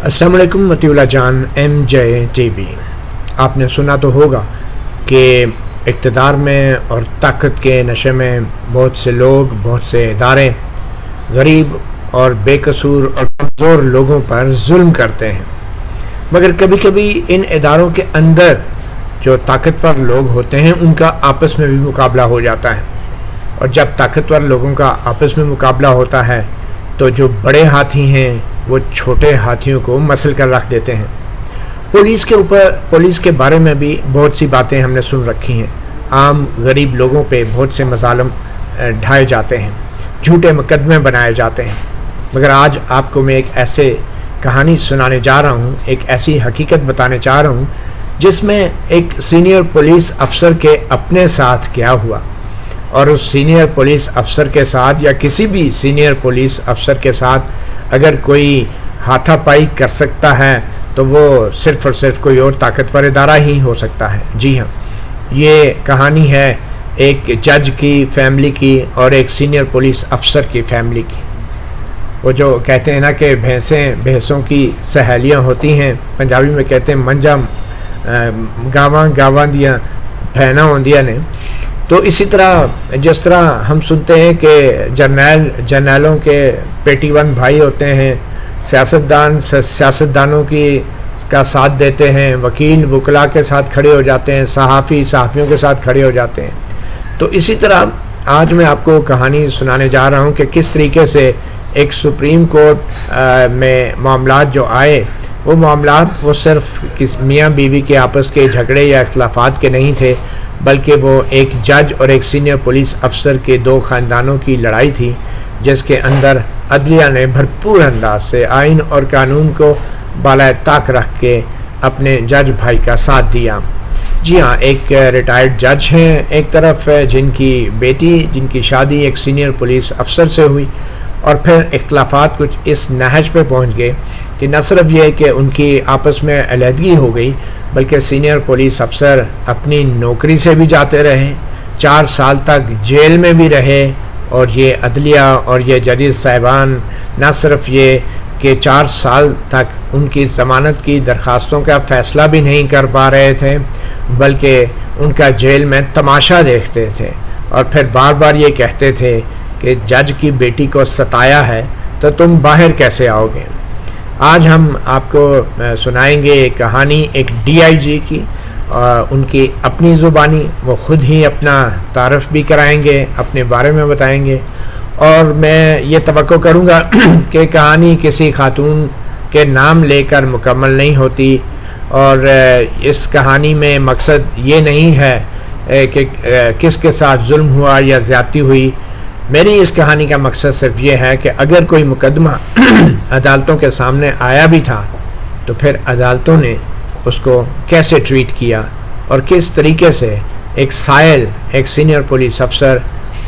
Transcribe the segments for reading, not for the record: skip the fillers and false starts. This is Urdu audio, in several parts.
السلام علیکم مطیع اللہ جان ایم جے ٹی وی. آپ نے سنا تو ہوگا کہ اقتدار میں اور طاقت کے نشے میں بہت سے لوگ، بہت سے ادارے غریب اور بے قصور اور کمزور لوگوں پر ظلم کرتے ہیں، مگر کبھی کبھی ان اداروں کے اندر جو طاقتور لوگ ہوتے ہیں ان کا آپس میں بھی مقابلہ ہو جاتا ہے، اور جب طاقتور لوگوں کا آپس میں مقابلہ ہوتا ہے تو جو بڑے ہاتھی ہیں وہ چھوٹے ہاتھیوں کو مسل کر رکھ دیتے ہیں. پولیس کے بارے میں بھی بہت سی باتیں ہم نے سن رکھی ہیں. عام غریب لوگوں پہ بہت سے مظالم ڈھائے جاتے ہیں، جھوٹے مقدمے بنائے جاتے ہیں، مگر آج آپ کو میں ایک ایسے کہانی سنانے جا رہا ہوں، ایک ایسی حقیقت بتانے چاہ رہا ہوں جس میں ایک سینئر پولیس افسر کے اپنے ساتھ کیا ہوا، اور اس سینئر پولیس افسر کے ساتھ یا کسی بھی سینئر پولیس افسر کے ساتھ اگر کوئی ہاتھا پائی کر سکتا ہے تو وہ صرف اور صرف کوئی اور طاقتور ادارہ ہی ہو سکتا ہے. جی ہاں، یہ کہانی ہے ایک جج کی فیملی کی اور ایک سینئر پولیس افسر کی فیملی کی. وہ جو کہتے ہیں نا کہ بھینسوں کی سہیلیاں ہوتی ہیں، پنجابی میں کہتے ہیں منجا گاواں دیاں بہناں ہوندیاں نے. تو اسی طرح جس طرح ہم سنتے ہیں کہ جرنیلوں کے پیٹی ون بھائی ہوتے ہیں، سیاستدانوں کا ساتھ دیتے ہیں، وکیل وکلا کے ساتھ کھڑے ہو جاتے ہیں، صحافیوں کے ساتھ کھڑے ہو جاتے ہیں. تو اسی طرح آج میں آپ کو کہانی سنانے جا رہا ہوں کہ کس طریقے سے ایک سپریم کورٹ میں معاملات جو آئے، وہ معاملات وہ صرف میاں بیوی کے آپس کے جھگڑے یا اختلافات کے نہیں تھے، بلکہ وہ ایک جج اور ایک سینئر پولیس افسر کے دو خاندانوں کی لڑائی تھی، جس کے اندر عدلیہ نے بھرپور انداز سے آئین اور قانون کو بالائے طاق رکھ کے اپنے جج بھائی کا ساتھ دیا. جی ہاں، ایک ریٹائرڈ جج ہیں ایک طرف، جن کی بیٹی جن کی شادی ایک سینئر پولیس افسر سے ہوئی، اور پھر اختلافات کچھ اس نہج پہ پہنچ گئے کہ نہ صرف یہ کہ ان کی آپس میں علیحدگی ہو گئی، بلکہ سینئر پولیس افسر اپنی نوکری سے بھی جاتے رہے، 4 سال تک جیل میں بھی رہے، اور یہ عدلیہ اور یہ ججز صاحبان نہ صرف یہ کہ 4 سال تک ان کی ضمانت کی درخواستوں کا فیصلہ بھی نہیں کر پا رہے تھے، بلکہ ان کا جیل میں تماشا دیکھتے تھے، اور پھر بار بار یہ کہتے تھے کہ جج کی بیٹی کو ستایا ہے تو تم باہر کیسے آؤ گے. آج ہم آپ کو سنائیں گے ایک کہانی ایک ڈی آئی جی کی، ان کی اپنی زبانی، وہ خود ہی اپنا تعارف بھی کرائیں گے، اپنے بارے میں بتائیں گے، اور میں یہ توقع کروں گا کہ کہانی کسی خاتون کے نام لے کر مکمل نہیں ہوتی، اور اس کہانی میں مقصد یہ نہیں ہے کہ کس کے ساتھ ظلم ہوا یا زیادتی ہوئی. میری اس کہانی کا مقصد صرف یہ ہے کہ اگر کوئی مقدمہ عدالتوں کے سامنے آیا بھی تھا تو پھر عدالتوں نے اس کو کیسے ٹریٹ کیا، اور کس طریقے سے ایک سینئر پولیس افسر،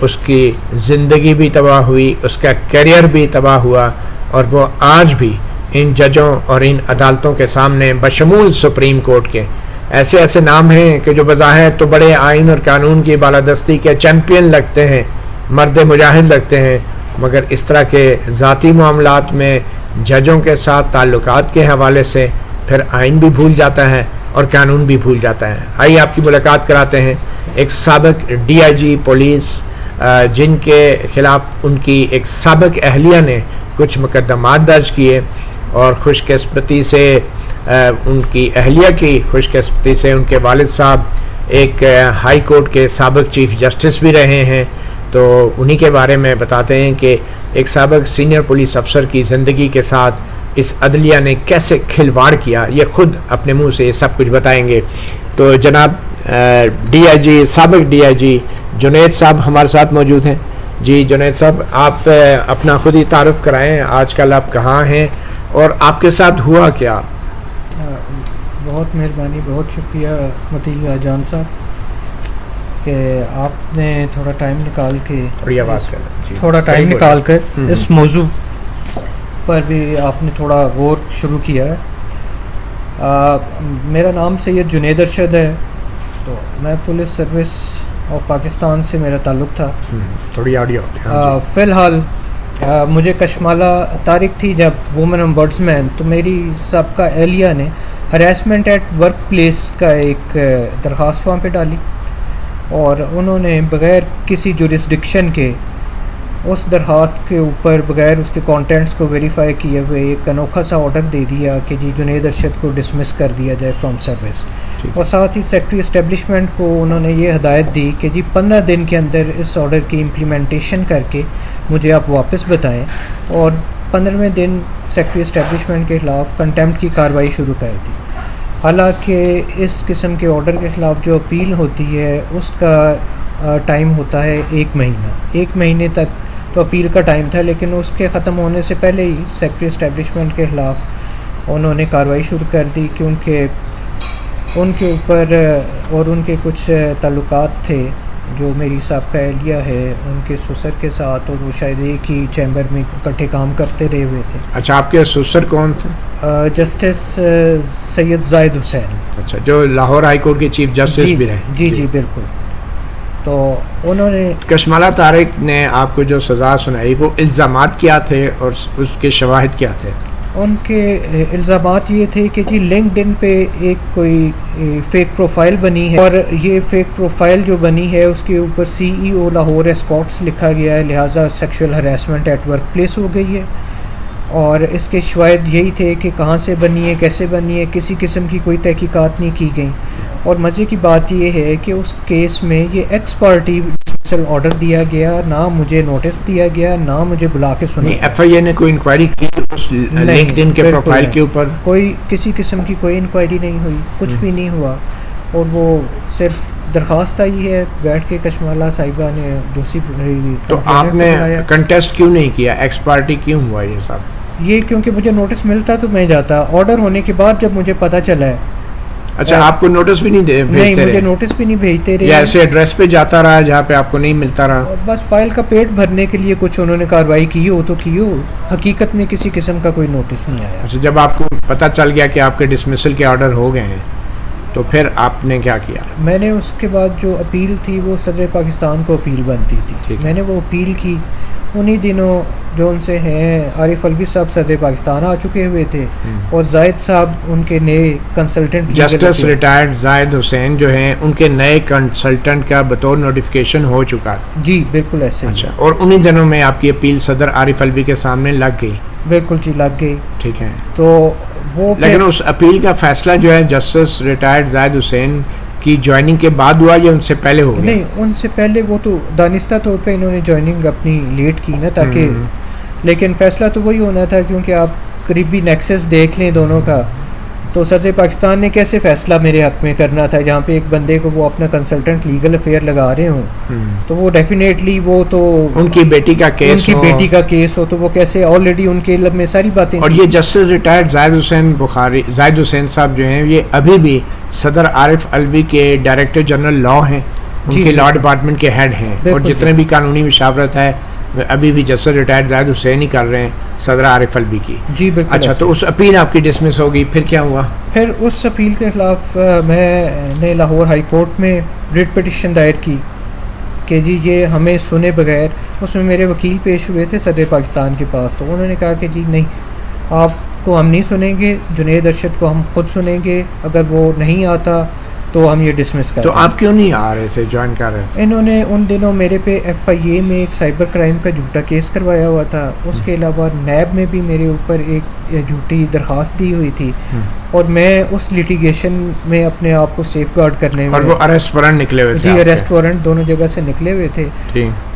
اس کی زندگی بھی تباہ ہوئی، اس کا کیریئر بھی تباہ ہوا، اور وہ آج بھی ان ججوں اور ان عدالتوں کے سامنے بشمول سپریم کورٹ کے ایسے نام ہیں کہ جو بظاہر تو بڑے آئین اور قانون کی بالادستی کے چیمپئن لگتے ہیں، مرد مجاہد لگتے ہیں، مگر اس طرح کے ذاتی معاملات میں ججوں کے ساتھ تعلقات کے حوالے سے پھر آئین بھی بھول جاتا ہے اور قانون بھی بھول جاتا ہے. آئیے آپ کی ملاقات کراتے ہیں ایک سابق ڈی آئی جی پولیس، جن کے خلاف ان کی ایک سابق اہلیہ نے کچھ مقدمات درج کیے، اور خوش قسمتی سے ان کی اہلیہ کی خوش قسمتی سے ان کے والد صاحب ایک ہائی کورٹ کے سابق چیف جسٹس بھی رہے ہیں. تو انہی کے بارے میں بتاتے ہیں کہ ایک سابق سینئر پولیس افسر کی زندگی کے ساتھ اس عدلیہ نے کیسے کھلواڑ کیا، یہ خود اپنے منہ سے سب کچھ بتائیں گے. تو جناب سابق ڈی آئی جی جنید صاحب ہمارے ساتھ موجود ہیں. جی جنید صاحب، آپ اپنا خود ہی تعارف کرائیں، آج کل آپ کہاں ہیں اور آپ کے ساتھ ہوا کیا؟ بہت مہربانی، بہت شکریہ مطیع اللہ جان صاحب کہ آپ نے تھوڑا ٹائم نکال کے اس موضوع پر بھی آپ نے تھوڑا غور شروع کیا ہے. میرا نام سید جنید ارشد ہے، تو میں پولیس سروس آف پاکستان سے میرا تعلق تھا. تھوڑی آڈیو فی الحال مجھے کشمالہ طارق تھی جب وومن امبرڈس مین، تو میری سابقہ اہلیہ نے ہراسمنٹ ایٹ ورک پلیس کا ایک درخواست وہاں پہ ڈالی، اور انہوں نے بغیر کسی جورسڈکشن کے اس درخواست کے اوپر بغیر اس کے کانٹینٹس کو ویریفائی کیے ہوئے ایک انوکھا سا آرڈر دے دیا کہ جی جنید ارشد کو ڈسمس کر دیا جائے فرام سروس، اور ساتھ ہی سیکٹری اسٹیبلشمنٹ کو انہوں نے یہ ہدایت دی کہ جی 15 دن کے اندر اس آرڈر کی امپلیمنٹیشن کر کے مجھے آپ واپس بتائیں، اور 15ویں دن سیکٹری اسٹیبلشمنٹ کے خلاف کنٹیمپٹ کی کارروائی شروع کر دی۔ حالانکہ اس قسم کے آرڈر کے خلاف جو اپیل ہوتی ہے اس کا ٹائم ہوتا ہے 1 مہینہ، 1 مہینے تک تو اپیل کا ٹائم تھا، لیکن اس کے ختم ہونے سے پہلے ہی سیکٹری اسٹیبلشمنٹ کے خلاف انہوں نے کارروائی شروع کر دی، کیونکہ ان کے اوپر اور ان کے کچھ تعلقات تھے جو میری سابقہ اہلیہ ہے ان کے سسر کے ساتھ، اور وہ شاید ایک ہی چیمبر میں اکٹھے کام کرتے رہے ہوئے تھے۔ اچھا، آپ کے سسر کون تھے؟ جسٹس سید زاہد حسین۔ اچھا، جو لاہور ہائی کورٹ کے چیف جسٹس بھی رہے؟ جی جی بالکل۔ تو انہوں نے کشمالہ طارق نے آپ کو جو سزا سنائی وہ الزامات کیا تھے اور اس کے شواہد کیا تھے؟ ان کے الزامات یہ تھے کہ جی لنکڈ ان پہ ایک کوئی فیک پروفائل بنی ہے، اور یہ فیک پروفائل جو بنی ہے اس کے اوپر CEO لاہور اسکاٹس لکھا گیا ہے، لہٰذا sexual harassment at workplace ہو گئی ہے، اور اس کے شواہد یہی تھے کہ کہاں سے بنی ہے، کیسے بنی ہے، کسی قسم کی کوئی تحقیقات نہیں کی گئی۔ اور مزے کی بات یہ ہے کہ اس کیس میں یہ ایکس پارٹی ڈسمسل آرڈر دیا گیا، نہ مجھے نوٹس دیا گیا، نہ مجھے بلا کے سنا۔ FIA نے کوئی انکوائری کی اس لنکڈ ان کے پروفائل کے اوپر؟ کوئی کسی قسم کی کوئی انکوائری نہیں ہوئی، کچھ بھی نہیں ہوا، اور وہ صرف درخواست آئی ہے بیٹھ کے کشمالہ صاحبہ نے دوسری۔ تو آپ نے کنٹیسٹ کیوں نہیں کیا؟ ایکس پارٹی کیوں ہوا یہ سب؟ یہ کیونکہ مجھے نوٹس ملتا تو میں جاتا، آرڈر ہونے کے بعد جب مجھے پتہ چلا ہے۔ اچھا، آپ کو نوٹس بھی نہیں نہیں، مجھے نوٹس بھی نہیں بھیجتے رہے، یا ایسے ایڈریس پہ جاتا رہا جہاں پہ آپ کو نہیں ملتا رہا؟ بس فائل کا پیٹ بھرنے کے لیے کچھ انہوں نے کارروائی کی ہو تو کی ہو، حقیقت میں کسی قسم کا کوئی نوٹس نہیں آیا۔ اچھا، جب آپ کو پتہ چل گیا کہ آپ کے ڈسمسل کے آرڈر ہو گئے ہیں تو پھر آپ نے کیا کیا؟ میں نے اس کے بعد جو اپیل تھی وہ صدر پاکستان کو اپیل بنتی تھی، میں نے وہ اپیل کی۔ انہی دنوں جو ان سے ہیں عارف الوی صاحب صدر پاکستان آ چکے ہوئے تھے، اور زاہد صاحب ان کے نئے کنسلٹنٹ، جسٹس ریٹائرڈ زاہد حسین جو ہیں ان کے نئے کنسلٹنٹ کا بطور نوٹیفیکیشن ہو چکا؟ جی بالکل ایسے۔ اچھا، اور انہی دنوں میں آپ کی اپیل صدر عارف الوی کے سامنے لگ گئی؟ بالکل جی، لگ گئی۔ ٹھیک ہے، تو وہ لیکن اس اپیل کا فیصلہ جو ہے جسٹس ریٹائرڈ زاہد حسین کی جوائننگ کے بعد ہوا یا ان سے پہلے ہو گیا؟ نہیں، ان سے پہلے، وہ تو دانستہ طور پہ انہوں نے جوائننگ اپنی لیٹ کی نا، تاکہ لیکن فیصلہ تو وہی ہونا تھا، کیونکہ آپ قریبی نیکسس دیکھ لیں دونوں کا، تو صدر پاکستان نے کیسے فیصلہ میرے حق میں کرنا تھا جہاں پہ ایک بندے کو وہ اپنا کنسلٹنٹ لیگل افیئر لگا رہے ہوں، تو وہ ڈیفینیٹلی وہ تو ان کی بیٹی کا کیس، ان کی بیٹی کا کیس ہو، تو وہ کیسے آلریڈی ان کے علم میں ساری باتیں۔ اور یہ جسٹس ریٹائرڈ زاہد حسین صاحب جو ہیں یہ ابھی بھی صدر عارف الوی کے ڈائریکٹر جنرل لا ہیں، ان کے لا ڈپارٹمنٹ کے ہیڈ ہیں، اور جتنے بھی قانونی مشاورت ہے ابھی بھی جسٹس ریٹائرڈ زاہد حسین ہی کر رہے ہیں صدر عارف الوی کی۔ جی بالکل۔ اچھا، تو اس اپیل آپ کی ڈسمس ہو گئی، پھر کیا ہوا؟ پھر اس اپیل کے خلاف میں نے لاہور ہائی کورٹ میں ریٹ پٹیشن دائر کی کہ جی یہ ہمیں سنے بغیر، اس میں میرے وکیل پیش ہوئے تھے صدر پاکستان کے پاس، تو انہوں نے کہا کہ جی نہیں، آپ کو ہم نہیں سنیں گے، جنید ارشد کو ہم خود سنیں گے، اگر وہ نہیں آتا تو ہم یہ ڈسمس کریں۔ تو آپ کیوں نہیں آ رہے تھے، جوائن کر رہے تھے؟ انہوں نے ان دنوں میرے پہ FIA میں ایک سائبر کرائم کا جھوٹا کیس کروایا ہوا تھا، اس کے علاوہ نیب میں بھی میرے اوپر ایک جھوٹی درخواست دی ہوئی تھی، اور میں اس لٹیگیشن میں اپنے آپ کو سیف گارڈ کرنے میں، اور وہ اریسٹ وارنٹ نکلے ہوئے تھے؟ جی، اریسٹ وارنٹ دونوں جگہ سے نکلے ہوئے تھے،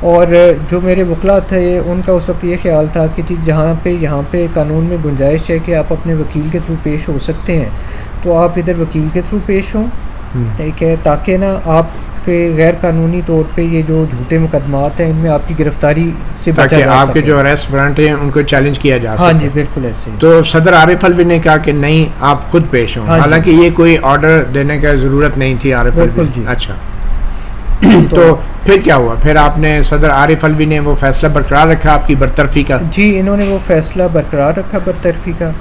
اور جو میرے وکلا تھے ان کا اس وقت یہ خیال تھا کہ جی یہاں پہ قانون میں گنجائش ہے کہ آپ اپنے وکیل کے تھرو پیش ہو سکتے ہیں، تو آپ ادھر وکیل کے تھرو پیش ہوں، ٹھیک ہے، تاکہ نا آپ کے غیر قانونی طور پہ یہ جو جھوٹے مقدمات ہیں ان میں آپ کی گرفتاری سے بچا جا سکے، آپ کے جو اریسٹ وارنٹ ہیں ان کو چیلنج کیا جا سکے۔ ہاں جی بالکل ایسے۔ تو صدر عارف الوی نے کہا کہ نہیں، آپ خود پیش ہوں، حالانکہ یہ کوئی آرڈر دینے کا ضرورت نہیں تھی عارف الوی۔ بالکل جی۔ اچھا، تو پھر کیا ہوا؟ پھر آپ نے صدر عارف الوی نے وہ فیصلہ برقرار رکھا آپ کی برطرفی کا؟ جی، انہوں نے وہ فیصلہ برقرار رکھا برطرفی کا۔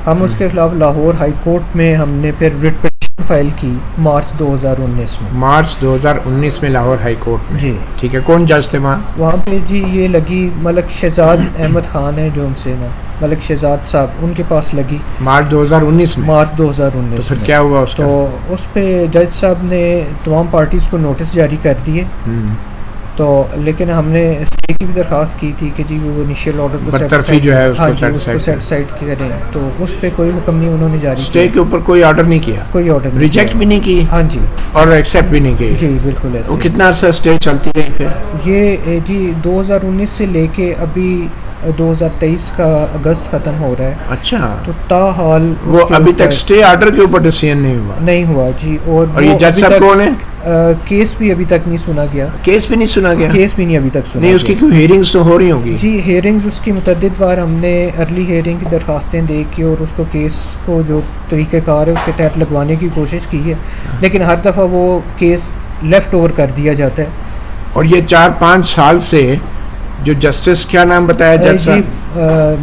ہم اس کے خلاف لاہور ہائی کورٹ میں ہم نے پھر ریٹ پٹیشن فائل کی مارچ 2019 میں. مارچ 2019 میں لاہور ہائی کورٹ میں. جی ٹھیک ہے. کون جج تھے وہاں؟ وہاں پہ جی یہ لگی ملک شہزاد احمد خان ہے جو ان سے نا ملک شہزاد صاحب ان کے پاس لگی مارچ 2019 میں. مارچ 2019 تو پھر میں. کیا ہوا اس کا؟ تو اس پہ جج صاحب نے تمام پارٹیز کو نوٹس جاری کر دیے. تو لیکن ہم نے اسٹے کی بھی درخواست کی تھی کہ جی وہ انیشیل آرڈر کو برطرفی جو ہے اس کو سیٹ سائڈ کریں. تو اس پہ کوئی حکم نہیں انہوں نے جاری اسٹے کے اوپر کوئی آرڈر نہیں کیا؟ کوئی آرڈر نہیں. ریجیکٹ بھی نہیں کی؟ ہاں جی. اور ایکسیپٹ بھی نہیں کی؟ جی بالکل ایسے. وہ کتنا عرصہ اسٹے چلتی رہی پھر؟ یہ جی 2019 سے لے کے ابھی 2023 کا اگست ختم ہو رہا ہے. اچھا. تو تاحال وہ ابھی تک اسٹے آرڈر کے اوپر ڈیسیژن نہیں ہوا جی. اور یہ جج صاحب کون ہے؟ کیس بھی ابھی تک نہیں سنا گیا. کیس بھی نہیں سنا گیا؟ کیس بھی نہیں ابھی تک سنا. نہیں اس کی کوئی ہیئرنگز تو ہو رہی ہوں گی؟ جی ہیئرنگز اس کی متعدد بار ہم نے ارلی ہیئرنگ کی درخواستیں دے کے اور اس کو کیس کو جو طریقہ کار ہے اس کے تحت لگوانے کی کوشش کی ہے, لیکن ہر دفعہ وہ کیس لیفٹ اوور کر دیا جاتا ہے. اور یہ 4-5 سال سے جو جسٹس کیا نام بتایا جج صاحب؟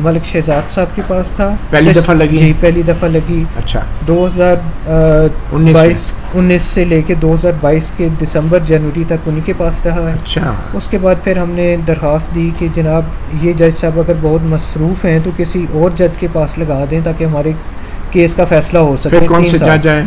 ملک شہزاد صاحب کے پاس تھا. پہلی دفعہ لگی؟ جی پہلی دفعہ لگی. اچھا. 2019 سے لے کے 2022 کے دسمبر جنوری تک انہی کے پاس رہا ہے. اچھا. اس کے بعد پھر ہم نے درخواست دی کہ جناب یہ جج صاحب اگر بہت مصروف ہیں تو کسی اور جج کے پاس لگا دیں تاکہ ہمارے کیس کا فیصلہ ہو سکے. پھر کون سے جج آئے؟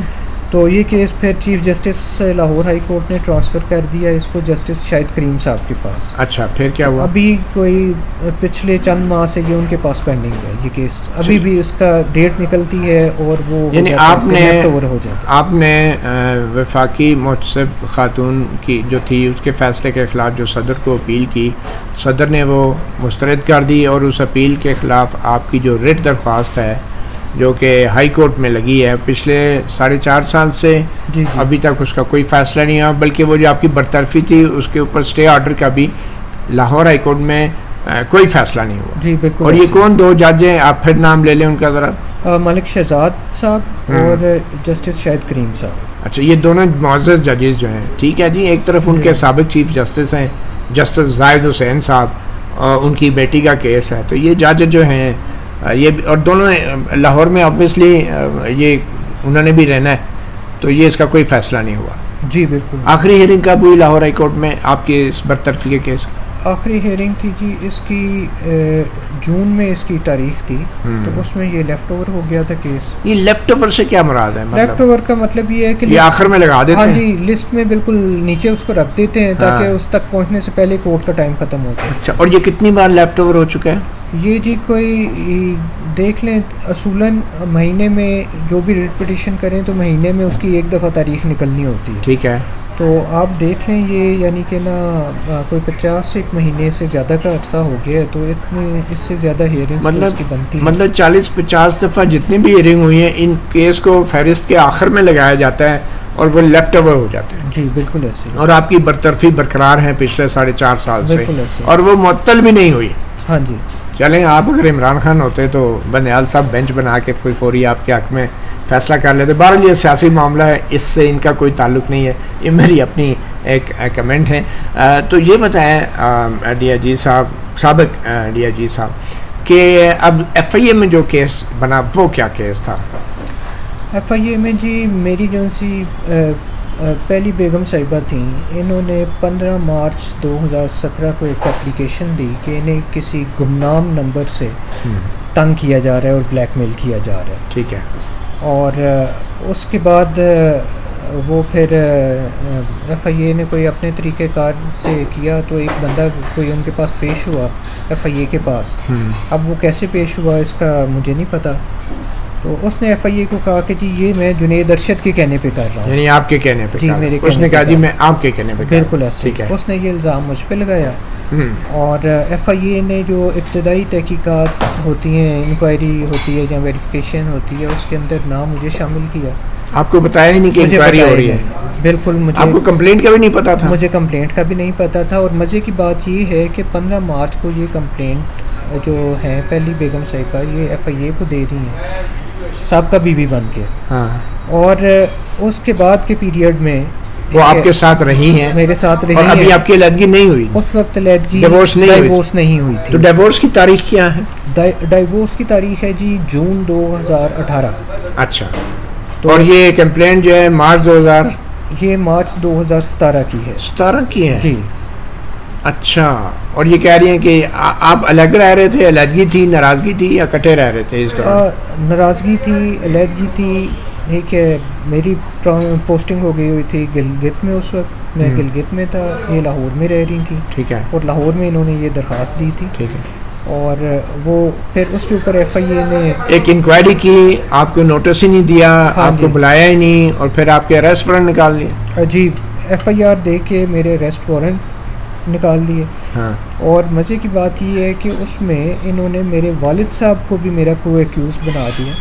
تو یہ کیس پھر chief justice Lahore high court نے ٹرانسفر کر دیا اس کو جسٹس شاہد کریم صاحب کے پاس. اچھا. پھر کیا ہوا؟ ابھی کوئی پچھلے چند ماہ سے یہ ان کے پاس پینڈنگ ہے یہ کیس. ابھی بھی اس کا ڈیٹ نکلتی ہے اور وہ یعنی آپ نے وفاقی محتسب خاتون کی جو تھی اس کے فیصلے کے خلاف جو صدر کو اپیل کی, صدر نے وہ مسترد کر دی اور اس اپیل کے خلاف آپ کی جو ریٹ درخواست ہے جو کہ ہائی کورٹ میں لگی ہے پچھلے 4.5 سال سے جی ابھی تک اس کا کوئی فیصلہ نہیں ہوا, بلکہ وہ جو آپ کی برطرفی تھی اس کے اوپر اسٹے آرڈر کا بھی لاہور ہائی کورٹ میں کوئی فیصلہ نہیں ہوا. جی بالکل. اور یہ کون 2 جج ہیں؟ آپ پھر نام لے لیں ان کا ذرا. ملک شہزاد صاحب اور جسٹس شاہد کریم صاحب. اچھا. یہ دونوں معزز ججز جو ہیں, ٹھیک ہے جی. ایک طرف ان کے سابق چیف جسٹس ہیں جسٹس زاہد حسین صاحب اور ان کی بیٹی کا کیس ہے. تو یہ جج جو ہیں یہ اور دونوں لاہور میں آبویسلی یہ انہوں نے بھی رہنا ہے, تو یہ اس کا کوئی فیصلہ نہیں ہوا. جی بالکل. آخری ہیئرنگ کب ہوئی لاہور ہائی کورٹ میں آپ کی اس برطرفی کے کیس؟ آخری ہیئرنگ تھی جی اس کی جون میں اس کی تاریخ تھی. تو اس میں یہ لیفٹ اوور ہو گیا تھا کیس. یہ لیفٹ اوور سے کیا مراد ہے؟ لیفٹ اوور کا مطلب یہ ہے کہ یہ آخر میں لگا دیتے ہیں. ہاں جی لسٹ میں بالکل نیچے اس کو رکھ دیتے ہیں تاکہ اس تک پہنچنے سے پہلے کورٹ کا ٹائم ختم ہو جائے. اچھا. اور یہ کتنی بار لیفٹ اوور ہو چکا ہے؟ یہ جی کوئی دیکھ لیں اصولاً مہینے میں جو بھی ریٹ پٹیشن کریں تو مہینے میں اس کی 1 دفعہ تاریخ نکلنی ہوتی ہے. ٹھیک ہے. تو آپ دیکھ لیں یہ یعنی کہ نا کوئی 50 مہینے سے زیادہ کا عرصہ ہو گیا ہے. تو اتنے اس سے زیادہ ہیئرنگ کی بنتی ہے. مطلب 40-50 دفعہ جتنی بھی ہیئرنگ ہوئی ہیں ان کیس کو فہرست کے آخر میں لگایا جاتا ہے اور وہ لیفٹ اوور ہو جاتے ہیں. جی بالکل ایسے. اور آپ کی برطرفی برقرار ہے پچھلے 4.5 سال سے ایسے. اور وہ معطل بھی نہیں ہوئی. ہاں جی. چلیں آپ اگر عمران خان ہوتے تو بنیال صاحب بینچ بنا کے کوئی فوری آپ کے حق میں فیصلہ کر لیتے. بہرحال یہ سیاسی معاملہ ہے, اس سے ان کا کوئی تعلق نہیں ہے, یہ میری اپنی ایک کمنٹ ہے. تو یہ بتائیں ڈی آئی جی صاحب, سابق ڈی آئی جی صاحب, کہ اب ایف آئی اے میں جو کیس بنا وہ کیا کیس تھا؟ ایف آئی اے میں جی میری جو سی پہلی بیگم صاحبہ تھیں, انہوں نے 15 مارچ 2017 کو ایک اپلیکیشن دی کہ انہیں کسی گمنام نمبر سے تنگ کیا جا رہا ہے اور بلیک میل کیا جا رہا ہے. ٹھیک ہے. اور اس کے بعد وہ پھر ایف آئی اے نے کوئی اپنے طریقہ کار سے کیا تو ایک بندہ کوئی ان کے پاس پیش ہوا ایف آئی اے کے پاس. اب وہ کیسے پیش ہوا اس کا مجھے نہیں پتہ. تو اس نے ایف آئی اے کو کہا کہ جی یہ میں جنید ارشد کے کہنے پہ کر رہا ہوں. یعنی آپ کے کہنے پہ؟ جی میرے. اس نے کہا جی میں آپ کے کہنے پہ. بالکل ایسے. ٹھیک ہے. اس نے یہ الزام مجھ پہ لگایا. اور ایف آئی اے نے جو ابتدائی تحقیقات ہوتی ہیں, انکوائری ہوتی ہے یا ویریفیکیشن ہوتی ہے, اس کے اندر نہ مجھے شامل کیا. آپ کو بتایا ہی نہیں کہ انکوائری ہو رہی ہے؟ بالکل. مجھے آپ کو کمپلینٹ کا بھی نہیں پتا تھا؟ مجھے کمپلینٹ کا بھی نہیں پتا تھا. اور مزے کی بات یہ ہے کہ 15 مارچ کو یہ کمپلینٹ جو ہے پہلی بیگم صاحبہ یہ ایف آئی اے کو دے رہی ہیں سابقہ بیوی بن کے. ہاں. اور اس کے بعد کے پیریڈ میں وہ آپ کے ساتھ رہی ہیں؟ میرے ساتھ رہی. اور ابھی آپ کی علیحدگی نہیں ہوئی؟ اس وقت علیحدگی ڈیورس نہیں ہوئی تھی. تو ڈیورس کی تاریخ کیا ہے؟ ڈیورس کی تاریخ ہے جی جون 2018. اچھا. اور یہ کمپلینٹ جو ہے مارچ 2017 یہ مارچ 2017 کی ہے. کی ہے جی. اچھا. اور یہ کہہ رہی ہیں کہ آپ الگ رہ رہے تھے, علیحدگی تھی, ناراضگی تھی, یا اکٹھے رہ رہے تھے اس دوران؟ ناراضگی تھی, علیحدگی تھی. ٹھیک ہے, میری پوسٹنگ ہو گئی ہوئی تھی گلگت میں. اس وقت میں گلگت میں تھا, یہ لاہور میں رہ رہی تھیں. ٹھیک ہے. اور لاہور میں انہوں نے یہ درخواست دی تھی. ٹھیک ہے. اور وہ پھر اس کے اوپر ایف آئی اے نے ایک انکوائری کی, آپ کو نوٹس ہی نہیں دیا, آپ کو بلایا ہی نہیں, اور پھر آپ کے اریسٹ وارنٹ نکال دیے. جی, ایف آئی آر دے کے میرے اریسٹ وارنٹ نکال دیے. ہاں. اور مزے کی بات یہ ہے کہ اس میں انہوں نے میرے والد صاحب کو بھی میرا کو ایکیوز بنا دیا.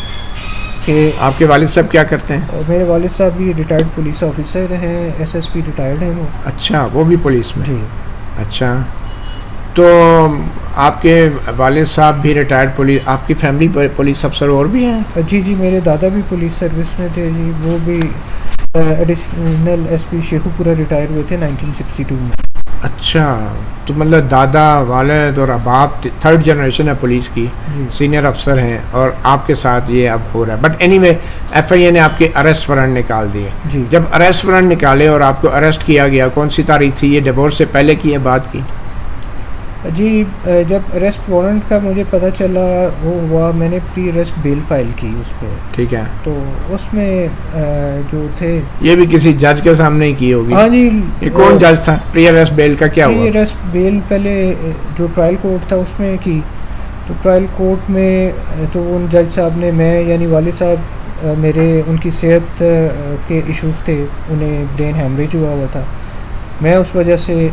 کہ آپ کے والد صاحب کیا کرتے ہیں؟ میرے والد صاحب بھی ریٹائرڈ پولیس آفیسر ہیں, ایس ایس پی ریٹائرڈ ہیں وہ. اچھا, وہ بھی پولیس میں؟ جی. اچھا, تو آپ کے والد صاحب بھی ریٹائرڈ پولیس, آپ کی فیملی پولیس افسر اور بھی ہیں؟ جی جی, میرے دادا بھی پولیس سروس میں تھے جی, وہ بھی ایڈیشنل ایس پی شیخو پورہ ریٹائر ہوئے تھے 1962 میں. اچھا, تو مطلب دادا, والد اور باپ تھرڈ جنریشن ہے پولیس کی, سینئر افسر ہیں, اور آپ کے ساتھ یہ اب ہو رہا ہے. بٹ اینی وے, ایف آئی اے نے آپ کے اریسٹ وارنٹ نکال دیے. جی. جب اریسٹ وارنٹ نکالے اور آپ کو اریسٹ کیا گیا, کون سی تاریخ تھی؟ یہ ڈیورس سے پہلے کی ہے بات کی؟ جی, جب اریسٹ وارنٹ کا مجھے پتہ چلا وہ ہوا, میں نے پری اریسٹ بیل فائل کی اس پہ. ٹھیک ہے. تو اس میں جو تھے, یہ بھی کسی جج کے سامنے ہی کی ہوگی؟ ہاں جی. یہ کون جج تھا؟ پری اریسٹ بیل کا کیا ہوا؟ پری اریسٹ بیل پہلے جو ٹرائل کورٹ تھا اس میں کی. تو ٹرائل کورٹ میں تو ان جج صاحب نے, میں یعنی والد صاحب میرے, ان کی صحت کے ایشوز تھے, انہیں برین ہیمریج ہوا ہوا تھا, میں اس وجہ سے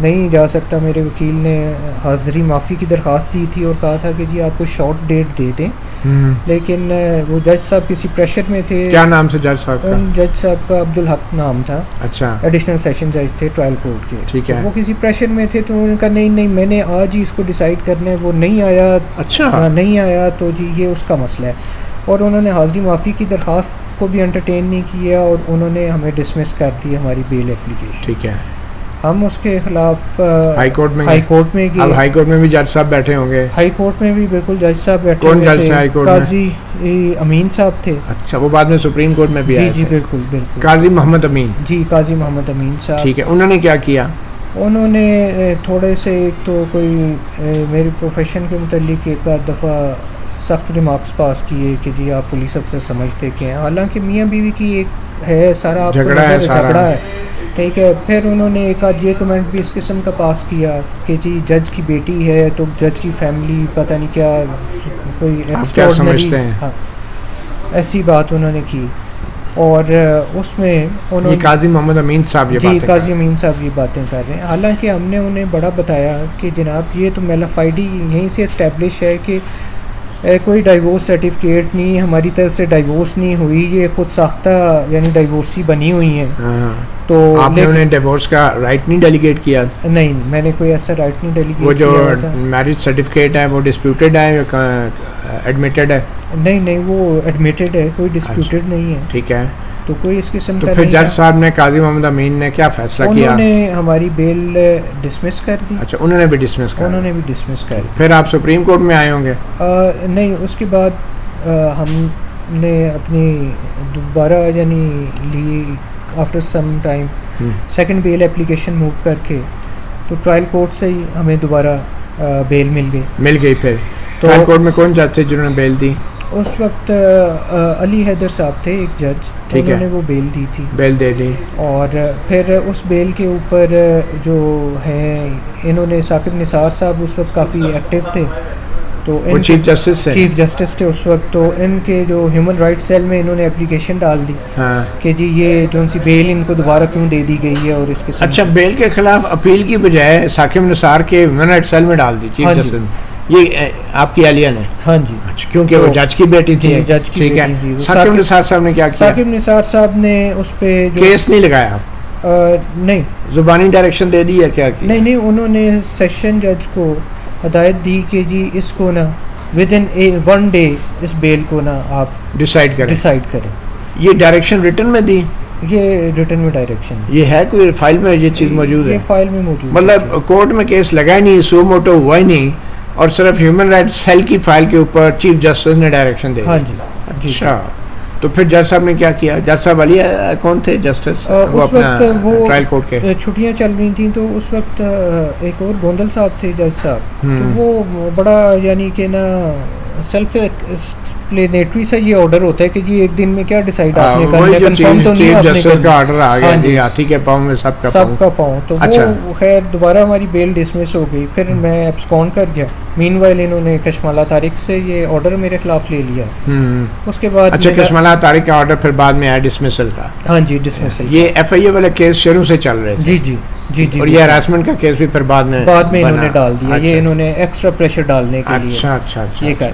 نہیں جا سکتا. میرے وکیل نے حاضری معافی کی درخواست دی تھی اور کہا تھا کہ جی آپ کو شارٹ ڈیٹ دے دیں, لیکن وہ جج صاحب کسی پریشر میں تھے. کیا نام سے جج صاحب کا؟ جج صاحب کا عبدالحق نام تھا. اچھا. ایڈیشنل سیشن جج تھے ٹرائل کورٹ کے. ٹھیک ہے. وہ کسی پریشر میں تھے تو انہوں نے کہا نہیں میں نے آج ہی اس کو ڈیسائیڈ کرنا ہے. وہ نہیں آیا. اچھا. نہیں آیا تو جی یہ اس کا مسئلہ ہے. اور انہوں نے حاضری معافی کی درخواست کو بھی انٹرٹین نہیں کیا, اور انہوں نے ہمیں ڈسمس کر دی ہماری بیل اپلیکیشن. ٹھیک ہے. ہم اس کے خلاف ہائی کورٹ میں گئے. اب ہائی کورٹ میں بھی جج صاحب بیٹھے ہوں گے؟ ہائی کورٹ میں بھی بالکل جج صاحب بیٹھے. کون جج تھے ہائی کورٹ میں؟ قاضی امین صاحب تھے. اچھا, وہ بعد میں سپریم کورٹ میں بھی آئے تھے؟ جی بالکل بالکل. قاضی محمد امین. جی, قاضی محمد امین صاحب. ٹھیک ہے. انہوں نے کیا کیا؟ انہوں نے تھوڑے سے, ایک تو کوئی میری پروفیشن کے متعلق ایک آدھ دفعہ سخت ریمارکس پاس کیے کہ جی آپ پولیس افسر سمجھتے کہ ہیں, حالانکہ میاں بیوی کی ایک ہے سارا جھگڑا ہے. ٹھیک ہے. پھر انہوں نے ایک آدھ یہ کمنٹ بھی اس قسم کا پاس کیا کہ جی جج کی بیٹی ہے تو جج کی فیملی پتہ نہیں کیا کوئی ایکسٹراڈنری, ہاں ایسی بات انہوں نے کی. اور اس میں انہوں نے قاضی محمد امین صاحب یہ جی قاضی امین صاحب یہ باتیں کر رہے ہیں. حالانکہ ہم نے انہیں بڑا بتایا کہ جناب یہ تو میلافائڈی یہیں سے اسٹیبلش ہے کہ کوئی ڈائیورس سرٹیفکیٹ نہیں, ہماری طرف سے ڈائیورس نہیں ہوئی, یہ خود ساختہ یعنی ڈائیورسی بنی ہوئی ہیں. تو آپ نے انہیں ڈیورس کا رائٹ نہیں ڈیلیگیٹ کیا؟ نہیں, میں نے کوئی ایسا رائٹ نہیں ڈیلیگیٹ کیا. وہ جو میرج سرٹیفکیٹ ہے وہ ڈسپیوٹیڈ ہے یا ایڈمیٹڈ ہے؟ نہیں وہ ایڈمیٹڈ ہے, کوئی ڈسپیوٹیڈ نہیں ہے. ٹھیک ہے. تو کوئی اس قسم تو کا پھر جج صاحب نے, قاضی محمد امین نے کیا فیصلہ کیا؟ انہوں نے ہماری بیل ڈسمس کر دی. اچھا, انہوں نے بھی ڈسمس کر دی. انہوں نے بھی ڈسمس کر دی. پھر آپ سپریم کورٹ میں آئے ہوں گے؟ نہیں, اس کے بعد ہم نے اپنی دوبارہ یعنی لی آفٹر سم ٹائم سیکنڈ بیل اپلیکیشن موو کر کے, تو ٹرائل کورٹ سے ہی ہمیں دوبارہ بیل مل گئی. پھر ٹرائل کورٹ میں کون جج تھے جنہوں نے بیل دی؟ اس وقت علی حیدر صاحب تھے ایک جج, انہوں نے وہ بیل دی تھی. بیل دے دی. اور پھر اس بیل کے اوپر جو ہیں انہوں نے, ثاقب نثار صاحب اس وقت کافی ایکٹیو تھے, تو وہ چیف جسٹس تھے اس وقت, تو ان کے جو ہیومن رائٹ سیل میں انہوں نے اپلیکیشن ڈال دی کہ جی یہ جو سی بیل ان کو دوبارہ کیوں دے دی گئی ہے. اور اس کے اچھا, بیل کے خلاف اپیل کی بجائے ثاقب نثار کے ہیومن رائٹ سیل میں ڈال دی چیف جسٹس نے. یہ آپ کی اہلیہ نے؟ ہاں جی. کیونکہ وہ جج کی بیٹی تھی. جج کی ٹھیک ہے. ثاقب نثار صاحب نے کیا کیا؟ ثاقب نثار صاحب نے اس پہ کیس نہیں لگایا؟ نہیں, زبانی ڈائریکشن دے دی ہے کیا؟ نہیں, انہوں نے سیشن جج کو ہدایت دی کہ جی اس کو نا ود ان 1 day اس بیل کو نا آپ ڈیسائیڈ کریں. یہ ڈائریکشن ریٹن میں دی؟ یہ ریٹن میں ڈائریکشن. یہ ہے کوئی فائل میں یہ چیز موجود ہے؟ یہ فائل میں موجود, مطلب کورٹ میں کیس لگا ہی نہیں, سو موٹو ہوا ہی نہیں, اور صرف ہیومن رائٹ سیل کی فائل کے اوپر چیف جسٹس نے ڈائریکشن دے دی. ہاں جی. اچھا, تو پھر جج صاحب نے کیا کیا؟ جج صاحب علی کون تھے جسٹس اس وقت وہ ٹرائل کورٹ کے؟ چھٹیاں چل رہی تھیں تو اس وقت ایک اور گوندل صاحب تھے جج صاحب، تو وہ بڑا یعنی کہ نا سیلف ایکسپلینیٹری سا یہ آرڈر ہوتا ہے کہ جی ایک دن میں کیا ڈیسائیڈ آپ نے کرنا ہے، کنفرم تو نہیں آپ نے کرنا، کا آرڈر آ گیا جی ہاتھی کے پاؤں میں سب کا پاؤں. تو وہ خیر دوبارہ ہماری بیل ڈسمس ہو گئی، پھر میں ایبسکون کر گیا. مین وائل انہوں نے کشمالہ طارق سے یہ آرڈر میرے خلاف لے لیا. اس کے بعد اچھا کشمالہ طارق کا آرڈر پھر بعد میں آیا ڈسمسل کا؟ ہاں جی ڈسمسل. یہ ایف آئی اے والا کیس شروع سے چل رہے جی جی جی جی، اور یہ ہراسمنٹ کا کیس بھی پھر بعد میں انہوں نے ڈال دیا. یہ انہوں نے ایکسٹرا پریشر ڈالنے کے لیے اچھا اچھا یہ کر.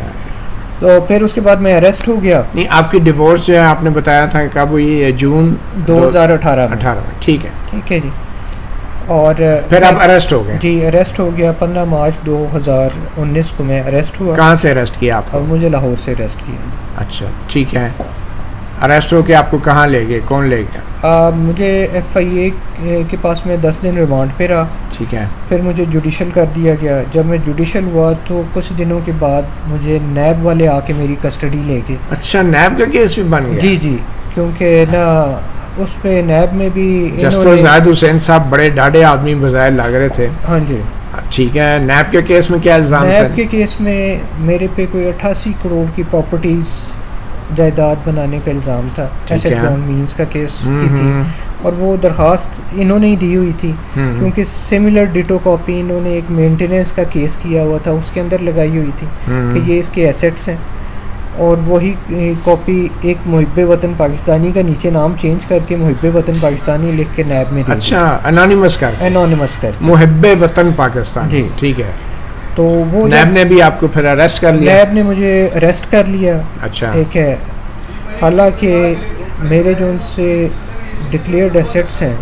تو پھر اس کے بعد میں اریسٹ ہو گیا. نہیں آپ کی ڈیورس جو ہے آپ نے بتایا تھا کب ہوئی؟ جون 2018 میں. ٹھیک ہے جی. اور پھر آپ اریسٹ ہو گئے؟ جی اریسٹ ہو گیا. 15 مارچ 2019 کو میں اریسٹ ہوا. کہاں سے اریسٹ کیا آپ کو؟ مجھے لاہور سے اریسٹ کیا. اچھا ٹھیک ہے. اریسٹ ہو کے آپ کو کہاں لے گئے؟ کون لے گیا؟ مجھے ایف آئی اے کے پاس میں 10 دن ریمانڈ پہ رہا. ٹھیک ہے. پھر مجھے جوڈیشل کر دیا گیا. جب میں جوڈیشل ہوا تو کچھ دنوں کے بعد مجھے نیب والے آ کے میری کسٹڈی لے گئے. اچھا نیب کا کیس بھی بن گیا؟ جی جی، کیونکہ نا اس پہ نیب میں بھی جسٹس زاہد حسین صاحب بڑے ڈاڈے آدمی بظاہر لگ رہے تھے. ہاں جی ٹھیک ہے. نیب کے کیس میں کیا الزام تھا؟ نیب کے کیس میں میرے پہ کوئی 88 کروڑ کی پراپرٹیز جائیداد بنانے کا الزام تھا. ایسٹ باؤنڈ مینس کا کیس کی تھی، اور وہ درخواست انہوں نے ہی دی ہوئی تھی کیونکہ سملر ڈیٹو کاپی انہوں نے ایک مینٹیننس کا کیس کیا ہوا تھا، اس کے اندر لگائی ہوئی تھی کہ یہ اس کے ایسیٹس ہیں. اور وہی کاپی ایک محب وطن پاکستانی کا نیچے نام چینج کر کے محب وطن پاکستانی لکھ کے نیب میں دی. اچھا انانیمس کر محب وطن پاکستان. جی ٹھیک ہے. تو وہ نیب نے بھی آپ کو پھر اریسٹ کر لیا؟ نیب نے مجھے اریسٹ کر لیا. اچھا. ایک ہے حالانکہ میرے جو ان سے ڈکلیئرڈ ایسیٹس ہیں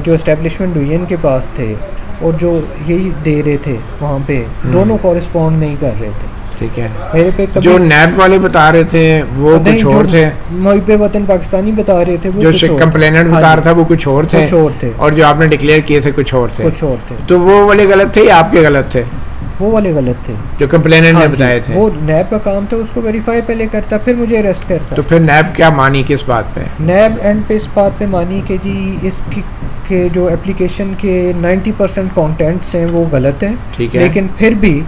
جو اسٹیبلشمنٹ ہوئی ان کے پاس تھے اور جو یہی دے رہے تھے وہاں پہ دونوں کورسپونڈ نہیں کر رہے تھے. ٹھیک ہے. میرے پہ جو نیب والے بتا رہے تھے وہ کچھ اور تھے، محب وطن پاکستانی بتا رہے تھے وہ جو کمپلیننٹ بتا رہا تھا وہ کچھ اور تھے، اور جو آپ نے ڈکلیئر کیے تھے کچھ اور تھے. تو وہ والے غلط تھے یا آپ کے غلط تھے؟ وہ والے غلط تھے جو کمپلیننٹ نے بتائے تھے. وہ نیب کا کام تھا، اس کو ویریفائی پہلے کرتا پھر مجھے اریسٹ کرتا. تو پھر نیب کیا مانی کس بات پہ؟ نیب اینڈ پہ اس بات پہ مانی کہ جی اس کے جو اپلیکیشن کے 90% کانٹینٹس ہیں وہ غلط ہیں. ٹھیک ہے. لیکن پھر بھی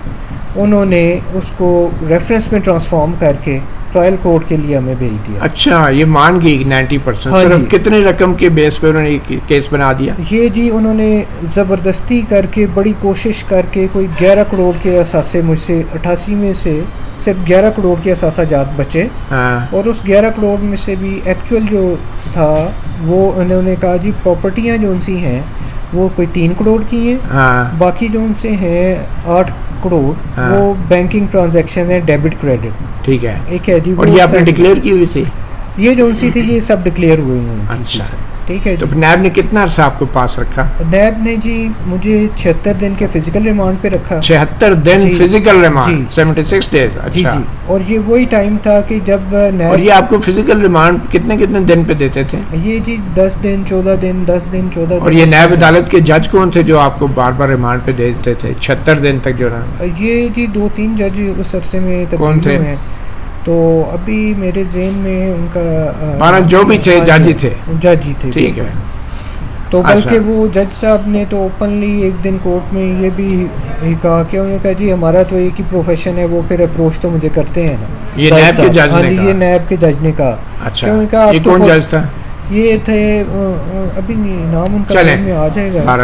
انہوں نے اس کو ریفرنس میں ٹرانسفارم کر کے ٹرائل کورٹ کے لیے ہمیں بھیج دیا. اچھا یہ مان گئی 90%؟ صرف کتنے رقم کے بیس پہ انہوں نے کیس بنا دیا؟ یہ جی انہوں نے زبردستی کر کے بڑی کوشش کر کے کوئی 11 کروڑ کے اثاثے مجھ سے 88 میں سے صرف 11 کروڑ کے اثاثہ جات بچے. اور اس 11 کروڑ میں سے بھی ایکچوئل جو تھا وہ انہوں نے کہا جی پراپرٹیاں جو ان سی ہیں وہ کوئی 3 کروڑ کی ہیں، باقی جو ان سے ہیں 8 کروڑ وہ بینکنگ ٹرانزیکشن ہے، ڈیبٹ کریڈٹ. ٹھیک ہے. ایک ہے جی. اور یہ آپ نے ڈکلیئر کی ہوئی تھی؟ یہ جو ان سی تھی یہ سب ڈکلیئر ہوئے ہیں. اچھا ٹھیک ہے. تو نیب نے کتنا عرصہ آپ کو پاس رکھا؟ نیب نے جی مجھے 76 دن کے فزیکل ریمانڈ پہ رکھا. 76 دن فزیکل ریمانڈ؟ 76 ڈیز. جی جی. اور یہ وہی ٹائم تھا کہ جب نیب. اور یہ آپ کو فزیکل ریمانڈ کتنے دن پہ دیتے تھے؟ یہ جی 10 دن 14 دن 10 دن 14 دن. اور یہ نیب عدالت کے جج کون تھے جو آپ کو بار بار ریمانڈ پہ دیتے تھے 76 دن تک جو رہا؟ یہ جی 2-3 جج اس عرصے میں کون تھے؟ تو ابھی میرے ذہن میں ان کا جو بھی تھے جج ہی تھے. ٹھیک ہے. تو بلکہ وہ جج صاحب نے تو اوپنلی ایک دن کورٹ میں یہ بھی کہا کہ انہوں نے کہا جی ہمارا تو ایک ہی پروفیشن ہے، وہ پھر اپروچ تو مجھے کرتے ہیں نا. یہ نیب کے جج نے کہا؟ یہ نیب کے جج نے کہا. اچھا یہ کون جج تھا؟ یہ تھے ابھی نام ان کا ذہن میں آ جائے گا.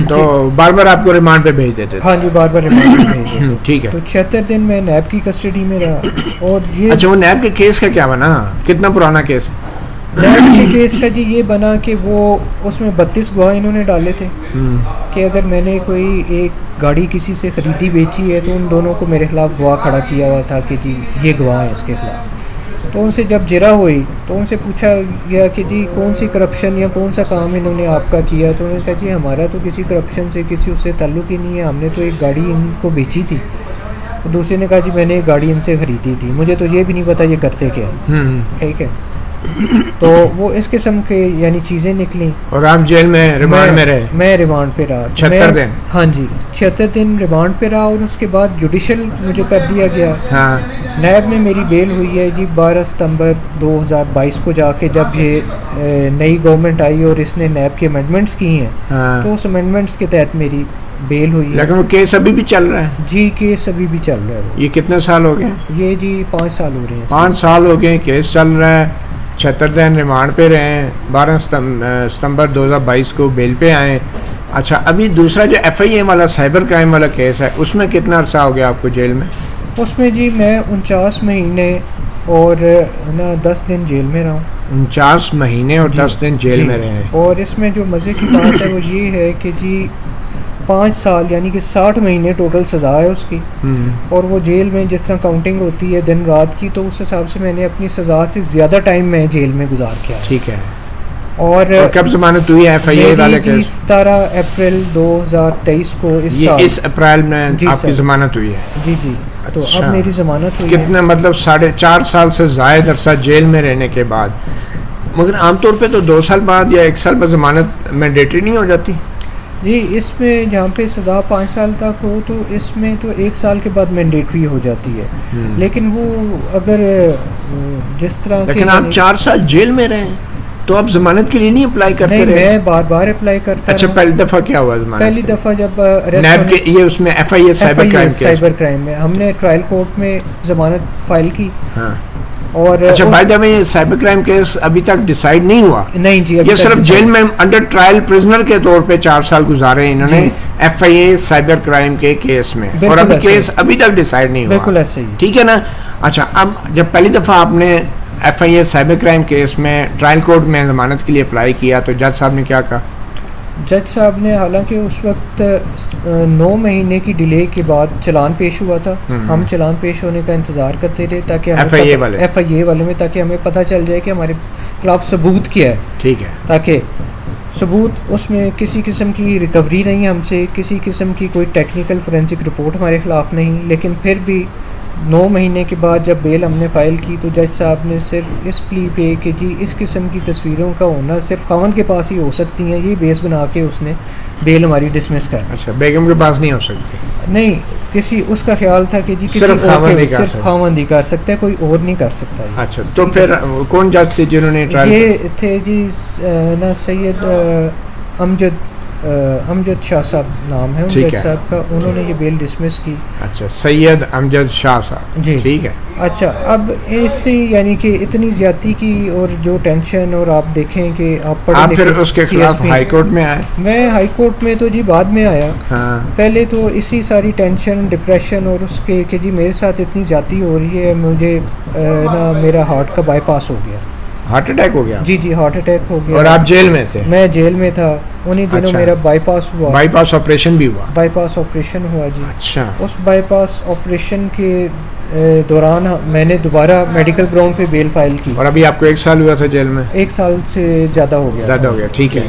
تو بار بار آپ کو ریمانڈ پہ بھیج دیتے؟ ہاں جی بار بار ریمانڈ پہ بھیج دیتے. ٹھیک ہے. تو 76 دن میں نیب کی کسٹڈی میں رہا. اور یہ اچھا وہ نیب کے کیس کا کیا بنا؟ کتنا پرانا کیس ہے نیب کے کیس کا؟ جی یہ بنا کہ وہ اس میں 32 گواہ انہوں نے ڈالے تھے کہ اگر میں نے کوئی ایک گاڑی کسی سے خریدی بیچی ہے تو ان دونوں کو میرے خلاف گواہ کھڑا کیا ہوا تھا کہ جی یہ گواہ ہے اس کے خلاف. تو ان سے جب جرا ہوئی تو ان سے پوچھا گیا کہ جی کون سی کرپشن یا کون سا کام انہوں نے آپ کا کیا؟ تو انہوں نے کہا جی ہمارا تو کسی کرپشن سے کسی اس سے تعلق ہی نہیں ہے، ہم نے تو ایک گاڑی ان کو بیچی تھی. دوسرے نے کہا جی میں نے ایک گاڑی ان سے خریدی تھی، مجھے تو یہ بھی نہیں پتا یہ کرتے کیا. ٹھیک ہے. تو وہ اس قسم کے یعنی چیزیں نکلیں. اور آپ جیل میں ریمانڈ میں رہے؟ میں ریمانڈ پہ رہا 76 دن. ہاں جی 76 دن ریمانڈ پہ رہا. اور اس کے بعد جوڈیشل مجھے کر دیا گیا. ہاں. نیب میں میری بیل ہوئی ہے جی 12 ستمبر 2022 کو جا کے, جب یہ نئی گورنمنٹ آئی اور اس نے نیب کے امینڈمنٹس کی ہیں. ہاں. تو اس امینڈمنٹس کے تحت میری بیل ہوئی ہے. لیکن وہ کیس ابھی بھی چل رہا ہے؟ جی کیس ابھی بھی چل رہا ہے. یہ کتنے سال ہو گئے؟ یہ جی 5 سال ہو رہے ہیں. 5 سال ہو گئے کیس چل رہا ہے. 76 دن ریمانڈ پہ رہے ہیں. 12 ستمبر 2022 کو بیل پہ آئے. اچھا ابھی دوسرا جو FIA والا سائبر کرائم والا کیس ہے اس میں کتنا عرصہ ہو گیا آپ کو جیل میں؟ اس میں جی میں 49 مہینے اور نا 10 دن جیل میں رہا ہوں. 49 مہینے اور 10 دن جیل میں رہے ہیں. اور اس میں جو مزے کی بات ہے وہ یہ ہے کہ جی 5 سال یعنی کہ 60 مہینے ٹوٹل سزا ہے اس کی. اور وہ جیل میں جس طرح کاؤنٹنگ ہوتی ہے دن رات کی, تو اس حساب سے میں نے اپنی سزا سے زیادہ ٹائم میں جیل میں گزار کیا. ٹھیک ہے. اور کب ضمانت ہوئی ہے FIA والے کے؟ 17 اپریل 2023 کو اس اپریل میں آپ کی ضمانت ہوئی ہے؟ جی جی. تو اب میری ضمانت ہوئی. کتنا مطلب 4.5 سال سے زائد عرصہ جیل میں رہنے کے بعد. مگر عام طور پہ تو 2 سال بعد یا 1 سال بعد ضمانت مینڈیٹری نہیں ہو جاتی؟ جی اس میں جہاں پہ سزا 5 سال تک ہو تو اس میں تو 1 سال کے بعد مینڈیٹری ہو جاتی ہے. لیکن وہ اگر جس طرح لیکن آپ 4 سال جیل میں رہے تو آپ ضمانت کے لیے نہیں اپلائی کرتے رہے؟ میں بار بار اپلائی کرتا. اچھا پہلی دفعہ کیا ہوا ضمانت؟ پہلی دفعہ جب نیب کے یہ اس میں FIA سائبر کرائم میں ہم نے ٹرائل کورٹ میں ضمانت فائل کی. ہاں. اور اچھا بائی دا وے یہ سائبر کرائم کیس ابھی تک ڈیسائیڈ نہیں ہوا؟ نہیں جی. یہ صرف جیل میں انڈر ٹرائل پرزنر کے طور پہ 4 سال گزارے ہیں انہوں نے FIA سائبر کرائم کے کیس میں, اور ابھی کیس ابھی تک ڈیسائیڈ نہیں ہوا. بالکل ایسے ہی. ٹھیک ہے نا. اچھا اب جب پہلی دفعہ آپ نے FIA سائبر کرائم کیس میں ٹرائل کورٹ میں ضمانت کے لیے اپلائی کیا تو جج صاحب نے کیا کہا؟ جج صاحب نے حالانکہ اس وقت 9 مہینے کی ڈیلے کے بعد چلان پیش ہوا تھا. ہم چلان پیش ہونے کا انتظار کرتے رہے تاکہ FIA والے میں تاکہ ہمیں پتہ چل جائے کہ ہمارے خلاف ثبوت کیا ہے. ٹھیک ہے. تاکہ ثبوت اس میں کسی قسم کی ریکوری نہیں ہم سے, کسی قسم کی کوئی ٹیکنیکل فورینسک رپورٹ ہمارے خلاف نہیں. لیکن پھر بھی 9 مہینے کے بعد جب بیل ہم نے فائل کی تو جج صاحب نے صرف اس پلی پہ کہ جی اس قسم کی تصویروں کا ہونا صرف خاوند کے پاس ہی ہو سکتی ہیں, یہ بیس بنا کے اس نے بیل ہماری ڈسمس کر. اچھا بیگم کے پاس نہیں ہو سکتی؟ نہیں, کسی اس کا خیال تھا کہ جی صرف خاوند ہی کر سکتا ہے, کوئی اور نہیں کر سکتا. اچھا تو پھر کون جج تھے جنہوں نے یہ تھے جی نا سید امجد شاہ صاحب نام ہے جج صاحب کا, انہوں نے یہ بیل ڈسمس کی. اچھا سید امجد شاہ صاحب. جی ٹھیک ہے. اچھا اب اس سے یعنی کہ اتنی زیادتی کی اور جو ٹینشن, اور آپ دیکھیں کہ آپ پھر اس کے خلاف ہائی کورٹ میں آئے؟ میں ہائی کورٹ میں تو جی بعد میں آیا. پہلے تو اسی ساری ٹینشن ڈپریشن اور اس کے کہ جی میرے ساتھ اتنی زیادتی ہو رہی ہے, مجھے نا میرا ہارٹ کا بائی پاس ہو گیا. ہارٹ اٹیک ہو گیا؟ جی جی ہارٹ اٹیک ہو گیا. اور آپ جیل میں تھے؟ میں جیل میں تھا. انہی دنوں میرا بائی پاس ہوا. بائی پاس آپریشن بھی ہوا؟ بائی پاس آپریشن ہوا جی. اچھا. اس بائی پاس آپریشن کے دوران میں نے دوبارہ میڈیکل گراؤنڈ پہ بیل فائل کی. اور ابھی آپ کو 1 سال ہوا تھا جیل میں؟ 1 سال سے زیادہ ہو گیا. ٹھیک ہے.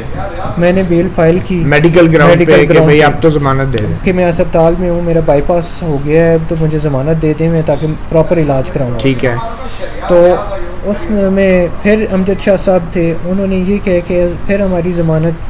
میں نے بیل فائل کی میڈیکل گراؤنڈ پہ کہ بھئی آپ تو ضمانت دے دیں کہ میں اسپتال میں ہوں, میرا بائی پاس ہو گیا ہے, تو مجھے ضمانت دے دیں میں تاکہ پراپر علاج کراؤں. ٹھیک ہے. تو اس میں پھر امجد شاہ صاحب تھے, انہوں نے یہ کہہ کہ پھر ہماری ضمانت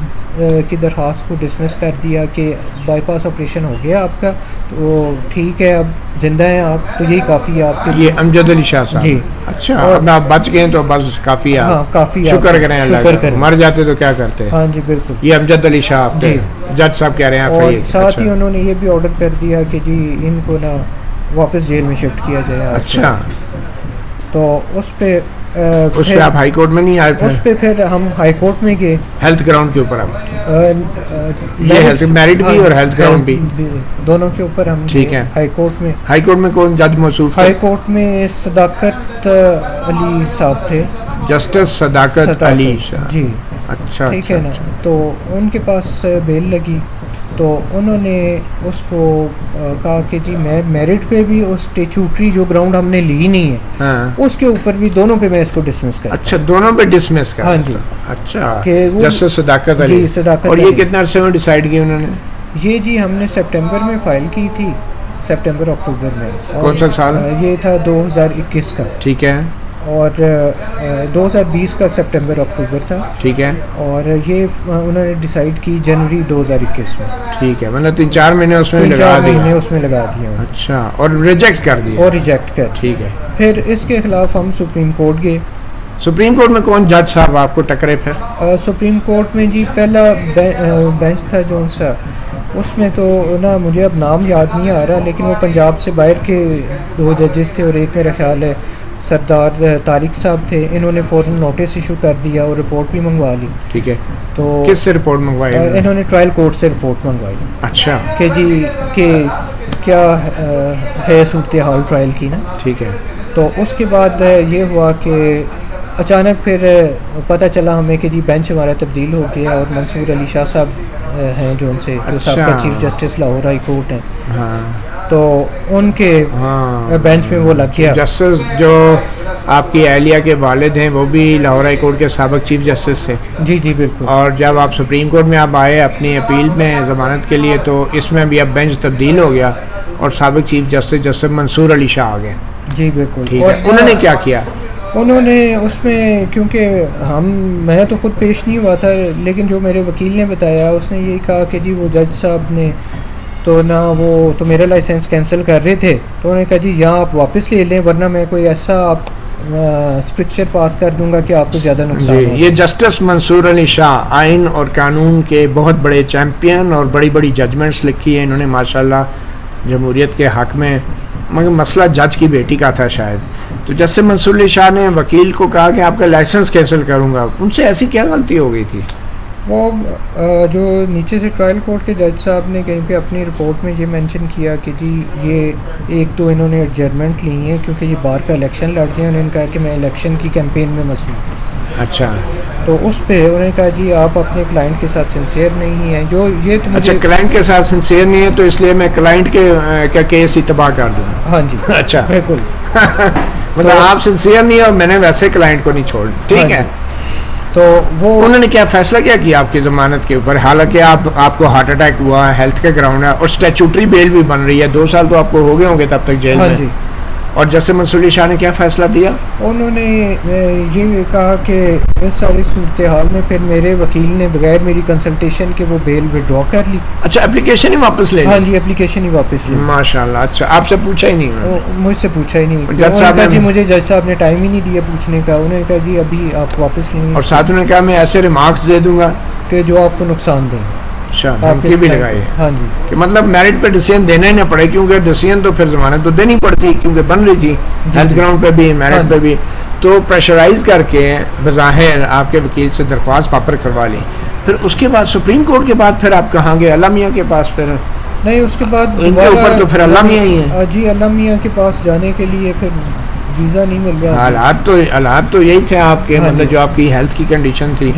کی درخواست کو ڈسمس کر دیا کہ بائی پاس آپریشن ہو گیا آپ کا, تو ٹھیک ہے اب زندہ ہیں آپ, تو یہی کافی ہے آپ کے لیے. یہ امجد علی شاہ صاحب. جی. اچھا اب آپ بچ گئے تو بس کافی ہے. ہاں کافی. شکر کریں اللہ کا. مر جاتے تو کیا کرتے. ہاں جی بالکل. یہ امجد علی شاہ آپ کے جج صاحب کہہ رہے ہیں. اور ساتھ ہی انہوں نے یہ بھی آرڈر کر دیا کہ جی ان کو نا واپس جیل میں شفٹ کیا جائے. اچھا. تو اس پہ آپ ہائی کورٹ میں نہیں آئے؟ اس پہ پھر ہم ہائی کورٹ میں گئے ہیلتھ گراؤنڈ کے اوپر. یہ میرٹ بھی اور ہیلتھ گراؤنڈ بھی دونوں کے اوپر ہم. ٹھیک ہے. ہائی کورٹ میں. ہائی کورٹ میں کون جج موصوف؟ ہائی کورٹ میں صداقت علی صاحب تھے. جسٹس صداقت علی شاہ. جی. اچھا. ٹھیک ہے نا. تو ان کے پاس بیل لگی تو انہوں نے اس کو کہا کہ جی میں میرٹ پہ بھی اس ٹیچوٹری جو گراؤنڈ ہم نے لی نہیں ہے اس کے اوپر بھی دونوں پہ میں اس کو ڈسمس کر. اچھا دونوں پہ ڈسمس کر. ہاں جی. اچھا. جسٹس صداقت علی. اور یہ کتنے عرصے میں ڈیسائیڈ کیا انہوں نے؟ یہ جی ہم نے سپٹمبر میں فائل کی تھی, سپٹمبر اکتوبر میں. کون سا سال؟ یہ تھا 2021 کا. ٹھیک ہے. اور 2020 کا سپٹمبر اکتوبر تھا. ٹھیک ہے. اور یہ انہوں نے ڈیسائیڈ کی جنوری 2021 میں. ٹھیک ہے, مطلب 3-4 مہینے اس میں لگا دیے. 3-4 مہینے اس میں لگا دیے. اچھا, اور ریجیکٹ کر دیا. اور ریجیکٹ کر. ٹھیک ہے. پھر اس کے خلاف ہم سپریم کورٹ گئے. سپریم کورٹ میں کون جج صاحب آپ کو ٹکرے پھر؟ سپریم کورٹ میں جی پہلا بینچ تھا جو سا, اس میں تو نا مجھے اب نام یاد نہیں آ رہا, لیکن وہ پنجاب سے باہر کے 2 ججز تھے, اور ایک میرا خیال ہے سردار طارق صاحب تھے. انہوں نے فوراً نوٹس ایشو کر دیا اور رپورٹ بھی منگوا لی. ٹھیک ہے. تو کس سے رپورٹ منگوائی؟ انہوں نے ٹرائل کورٹ سے رپورٹ منگوائی. اچھا. کہ جی کہ کیا ہے صورتحال ٹرائل کی نا. ٹھیک ہے. تو اس کے بعد یہ ہوا کہ اچانک پھر پتہ چلا ہمیں کہ جی بینچ ہمارا تبدیل ہو گیا, اور منصور علی شاہ صاحب ہیں جو ان سے جو سابقہ chief justice Lahore high court ہیں, تو ان کے بینچ میں وہ لگ گیا. جسٹس جو آپ کی اہلیہ کے والد ہیں وہ بھی لاہور ہائی کورٹ کے سابق چیف جسٹس تھے؟ جی جی بالکل. اور جب آپ سپریم کورٹ میں آپ آئے اپنی اپیل میں ضمانت کے لیے, تو اس میں بھی اب بینچ تبدیل ہو گیا اور سابق chief justice justice Mansoor Ali شاہ آ گئے. جی بالکل. ٹھیک ہے. انہوں نے کیا کیا؟ انہوں نے اس میں, کیونکہ میں تو خود پیش نہیں ہوا تھا, لیکن جو میرے وکیل نے بتایا اس نے یہی کہا کہ جی وہ جج صاحب نے تو نا وہ تو میرا لائسنس کینسل کر رہے تھے, تو انہوں نے کہا جی یہاں آپ واپس لے لیں, ورنہ میں کوئی ایسا آپ اسٹرکچر پاس کر دوں گا کہ آپ کو زیادہ نقصان ہو. یہ جسٹس منصور علی شاہ آئین اور قانون کے بہت بڑے چیمپئن اور بڑی بڑی ججمنٹس لکھی ہیں انہوں نے ماشاءاللہ جمہوریت کے حق میں, مگر مسئلہ جج کی بیٹی کا تھا شاید. تو جسٹس منصور علی شاہ نے وکیل کو کہا کہ آپ کا لائسنس کینسل کروں گا. ان سے ایسی کیا غلطی ہو گئی تھی؟ وہ جو نیچے سے ٹرائل کورٹ کے جج صاحب نے کہیں پہ اپنی رپورٹ میں یہ مینشن کیا کہ جی یہ 1-2 انہوں نے ایڈجرمنٹ لی ہیں کیونکہ یہ بار کا الیکشن لڑتے ہیں. انہوں نے کہا کہ میں الیکشن کی کیمپین میں مصروف. اچھا. تو اس پہ انہوں نے کہا جی آپ اپنے کلائنٹ کے ساتھ سنسیئر نہیں ہیں. جو یہ تو اچھا, کلائنٹ کے ساتھ سنسیئر نہیں ہے تو اس لیے میں کلائنٹ کے کا کیس ہی تباہ کر دوں. ہاں جی اچھا بالکل. مطلب آپ سنسیئر نہیں اور میں نے ویسے کلائنٹ کو نہیں چھوڑ. ٹھیک ہے. تو وہ انہوں نے کیا فیصلہ کیا آپ کی ضمانت کے اوپر, حالانکہ آپ کو ہارٹ اٹیک ہوا, ہیلتھ کا گراؤنڈ ہے, اور اسٹیچوٹری بیل بھی بن رہی ہے, 2 سال تو آپ کو ہو گئے ہوں گے تب تک جیل میں. اور جسٹس منصور علی شاہ نے کیا فیصلہ دیا؟ انہوں نے یہ کہا کہ اس ساری صورتحال میں پھر میرے وکیل نے بغیر میری کنسلٹیشن کے وہ بیل وڈرا کر لی. اچھا, اپلیکیشن ہی واپس لے لی؟ ہاں جی, اپلیکیشن ہی واپس لی. ماشاء اللہ. اچھا, آپ سے پوچھا ہی نہیں؟ مجھ سے پوچھا ہی نہیں. جج صاحب نے جی مجھے جج صاحب نے ٹائم ہی نہیں دیا پوچھنے کا. انہوں نے کہا جی ابھی آپ واپس لیں, اور ساتھ انہوں نے کہا میں ایسے ریمارکس دے دوں گا کہ جو آپ کو نقصان دیں. اچھا, دھمکی بھی لگائی. ہاں جی, کہ مطلب میرٹ پہ ڈیسیژن دینا ہی نہ پڑے, کیونکہ ڈیسیژن تو پھر ضمانت تو دینی پڑتی کیونکہ بن رہی تھی ہیلتھ گراؤنڈ پہ بھی میرٹ پہ بھی. تو پریشرائز کر کے بظاہر آپ کے وکیل سے درخواست واپس کروا لی. پھر اس کے بعد سپریم کورٹ کے بعد پھر آپ کہاں گئے؟ اللہ میاں کے پاس؟ پھر نہیں, اس کے بعد ان کے اوپر تو پھر اللہ میاں ہی ہیں. جی, اللہ میاں کے پاس جانے کے لیے پھر ویزا نہیں مل گیا. حالات تو یہی تھے آپ کے, مطلب جو آپ کی ہیلتھ کی کنڈیشن تھی.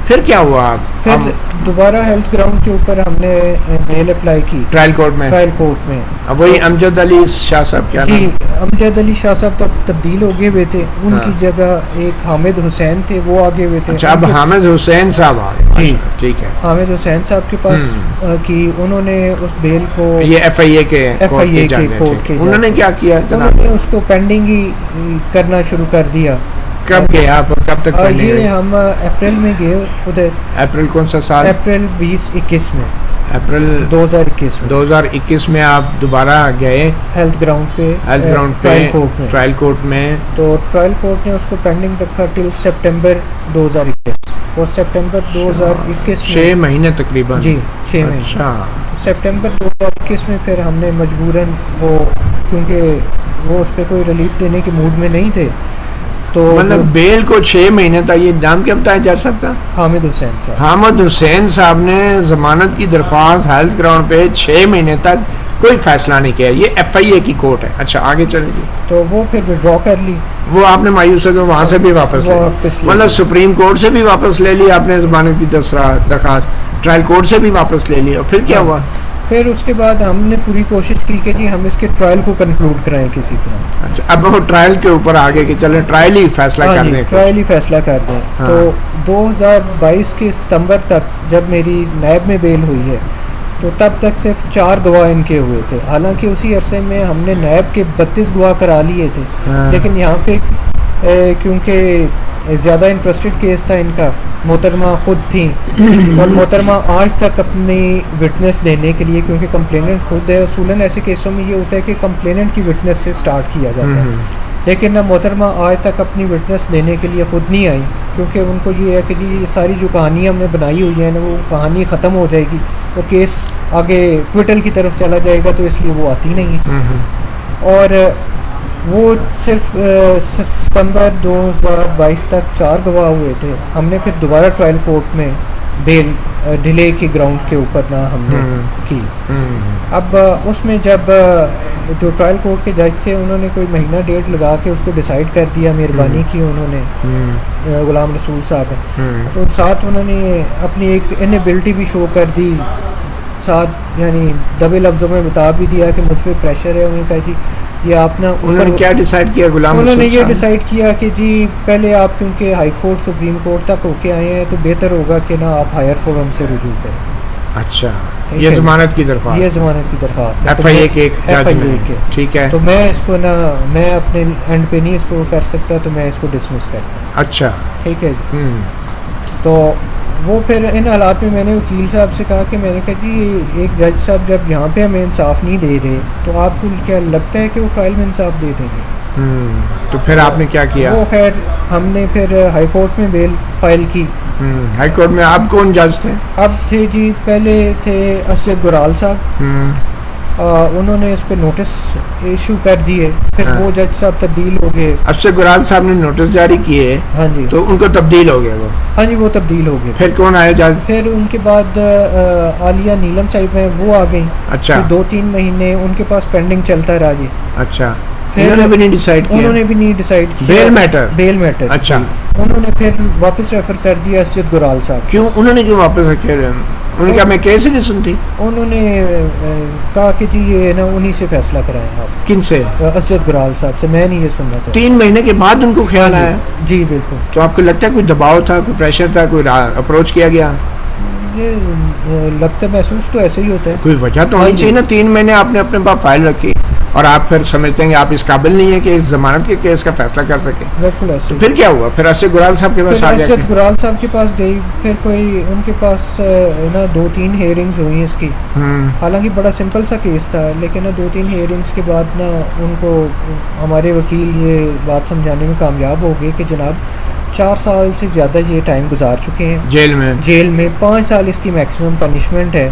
پھر کیا ہوا؟ پھر دوبارہ ہیلتھ گراؤنڈ کے اوپر ہم نے بیل اپلائی کی ٹرائل کورٹ میں. وہی امجد علی شاہ صاحب کیا جی, امجد علی شاہ صاحب تبدیل ہو گئے ہوئے تھے. ان کی جگہ ایک حامد حسین تھے, وہ آگے ہوئے تھے. اچھا, اب حامد حسین صاحب آ گئے. جی ٹھیک ہے. حامد حسین صاحب کے پاس کی, انہوں نے اس بیل کو, یہ ایف آئی اے کے کورٹ کے, انہوں نے کیا کیا؟ انہوں نے اس کو پینڈنگ ہی کرنا شروع کر دیا. کب گئے آپ, کب تک؟ یہ ہم اپریل میں گئے ادھر. اپریل کون سا سال؟ اپریل 2021 میں. اپریل 2021 میں آپ دوبارہ گئے ہیلتھ گراؤنڈ پہ ٹرائل کورٹ میں. تو ٹرائل کورٹ نے اس کو پینڈنگ رکھا ٹل سپٹمبر 2021, اور سپٹمبر 2021 6 مہینے تقریباً. جی 6 مہینے. اچھا, سپٹمبر 2021 میں پھر ہم نے مجبوراً وہ, کیونکہ وہ اس پہ کوئی ریلیف دینے کے موڈ میں نہیں تھے, تو مطلب بیل کو 6 مہینے تک. یہ نام کیا بتایا جا سکتا؟ حامد حسین صاحب. حامد حسین صاحب نے ضمانت کی درخواست ہیلتھ گراؤنڈ پہ 6 مہینے تک کوئی فیصلہ نہیں کیا. یہ ایف آئی اے کی کورٹ ہے. اچھا, آگے چلے گی. تو وہ پھر وڈرا کر لی. وہ آپ نے مایوس ہو کے وہاں سے بھی واپس لے لی, مطلب سپریم کورٹ سے بھی واپس لے لی آپ نے ضمانت کی درخواست, ٹرائل کورٹ سے بھی واپس لے لی. اور پھر کیا ہوا؟ پھر اس کے بعد ہم نے پوری کوشش کی کہ جی ہم اس کے ٹرائل کو کنکلوڈ کرائیں کسی طرح. اچھا, اب وہ ٹرائل کے اوپر آگے کہ چلیں ٹرائل ہی فیصلہ کر دیں. ٹرائل ہی فیصلہ کر دیں. تو 2022 کے ستمبر تک جب میری نیب میں بیل ہوئی ہے, تو تب تک صرف 4 گواہ ان کے ہوئے تھے. حالانکہ اسی عرصے میں ہم نے نیب کے 32 گواہ کرا لیے تھے, لیکن یہاں پہ کیونکہ زیادہ انٹرسٹڈ کیس تھا ان کا، محترمہ خود تھیں اور محترمہ آج تک اپنی وٹنس دینے کے لیے، کیونکہ کمپلیننٹ خود ہے، اصولاً ایسے کیسوں میں یہ ہوتا ہے کہ کمپلیننٹ کی وٹنس سے سٹارٹ کیا جاتا ہے، لیکن محترمہ آج تک اپنی وٹنس دینے کے لیے خود نہیں آئی، کیونکہ ان کو یہ ہے کہ جی یہ ساری جو کہانی ہم نے بنائی ہوئی ہے نا وہ کہانی ختم ہو جائے گی، وہ کیس آگے کوئٹل کی طرف چلا جائے گا، تو اس لیے وہ آتی نہیں ہے۔ اور وہ صرف ستمبر 2022 تک 4 گواہ ہوئے تھے۔ ہم نے پھر دوبارہ ٹرائل کورٹ میں بیل ڈیلے کی گراؤنڈ کے اوپر نہ ہم نے کی۔ اب اس میں جب جو ٹرائل کورٹ کے جج تھے انہوں نے کوئی مہینہ ڈیٹ لگا کے اس کو ڈیسائیڈ کر دیا، مہربانی کی انہوں نے غلام رسول صاحب، تو ساتھ انہوں نے اپنی ایک انیبلٹی بھی شو کر دی، ساتھ یعنی دبے لفظوں میں بتا بھی دیا کہ مجھ پہ پریشر ہے۔ انہوں نے کہا جی یہ آپ نا، انہوں نے کیا ڈیسائیڈ کیا غلام انہوں نے رسول یہ صاحب؟ ڈیسائیڈ کیا کہ جی پہلے آپ کیونکہ ہائی کورٹ سپریم کورٹ تک ہو کے آئے ہیں تو بہتر ہوگا کہ نا آپ ہائر فورم سے رجوع کریں۔ اچھا، یہ ضمانت کی درخواست، یہ ضمانت کی درخواست ایف آئی اے کے جج میں، ٹھیک ہے، تو میں اس کو نا، میں اپنے اینڈ پہ نہیں اس کو کر سکتا، تو میں اس کو ڈسمس کرتا ہوں۔ اچھا، ٹھیک ہے جی۔ تو وہ پھر ان حالات میں میں نے وکیل صاحب سے کہا کہ میں نے کہا جی ایک جج صاحب جب یہاں پہ ہمیں انصاف نہیں دے رہے تو آپ کو کیا لگتا ہے کہ وہ ٹرائل میں انصاف دے دیں گے؟ تو پھر آپ نے کیا کیا؟ وہ خیر ہم نے پھر ہائی کورٹ میں بیل فائل کی۔ ہائی کورٹ میں آپ کون جج تھے؟ اب تھے جی، پہلے تھے اسجد گرال صاحب، انہوں نے اس پہ نوٹس ایشو کر دیے، پھر وہ جج صاحب تبدیل ہو گئے۔ اسجد گرال صاحب نے نوٹس جاری کیے، ہاں جی، تو ان کو تبدیل ہو گیا وہ؟ ہاں جی وہ تبدیل ہو گئے۔ پھر کون آئے جج؟ پھر ان کے بعد عالیہ نیلم صاحب ہیں، وہ آ گئیں۔ اچھا، 2-3 مہینے ان کے پاس پینڈنگ چلتا رہا جی۔ اچھا، انہوں نے بھی نہیں ڈیسائیڈ کیا؟ انہوں نے بھی نہیں ڈیسائیڈ کیا، بیل میٹر؟ بیل میٹر، اچھا، انہوں نے پھر واپس ریفر کر دیا اسجد گرال صاحب۔ کیوں انہوں نے کیوں واپس رکھے؟ انہوں نے کہا میں کیس ہی نہیں سنتی؟ انہوں نے کہا کہ جی یہ نا انہی سے فیصلہ کرائیں آپ۔ کن سے؟ اسجد گرال صاحب سے، میں نہیں یہ سننا چاہتا۔ 3 مہینے کے بعد ان کو خیال آیا؟ جی بالکل۔ تو آپ کو لگتا ہے کوئی دباؤ تھا، کوئی پریشر تھا، کوئی اپروچ کیا گیا؟ یہ لگتا ہے محسوس تو ایسے ہی ہوتا ہے، کوئی وجہ تو ہونی چاہیے نا۔ 3 مہینے آپ نے اپنے پاس فائل رکھی اور آپ پھر سمجھتے ہیں کہ آپ اس قابل نہیں ہے کہ اس ضمانت کے کیس کا فیصلہ کر سکیں، بالکل ایسے تو پھر کیا ہوا؟ پھر اسجد گرال صاحب کے پاس آ گیا؟ اسجد گرال صاحب کے پاس گئی، پھر کوئی ان کے پاس نا 2-3 ہیئرنگز ہوئی ہیں اس کی، حالانکہ بڑا سمپل سا کیس تھا، لیکن 2-3 ہیئرنگز کے بعد نا ان کو ہمارے وکیل یہ بات سمجھانے میں کامیاب ہو گئے کہ جناب 4 سال سے زیادہ یہ ٹائم گزار چکے ہیں جیل میں، 5 سال اس کی میکسیمم پنشمنٹ ہے،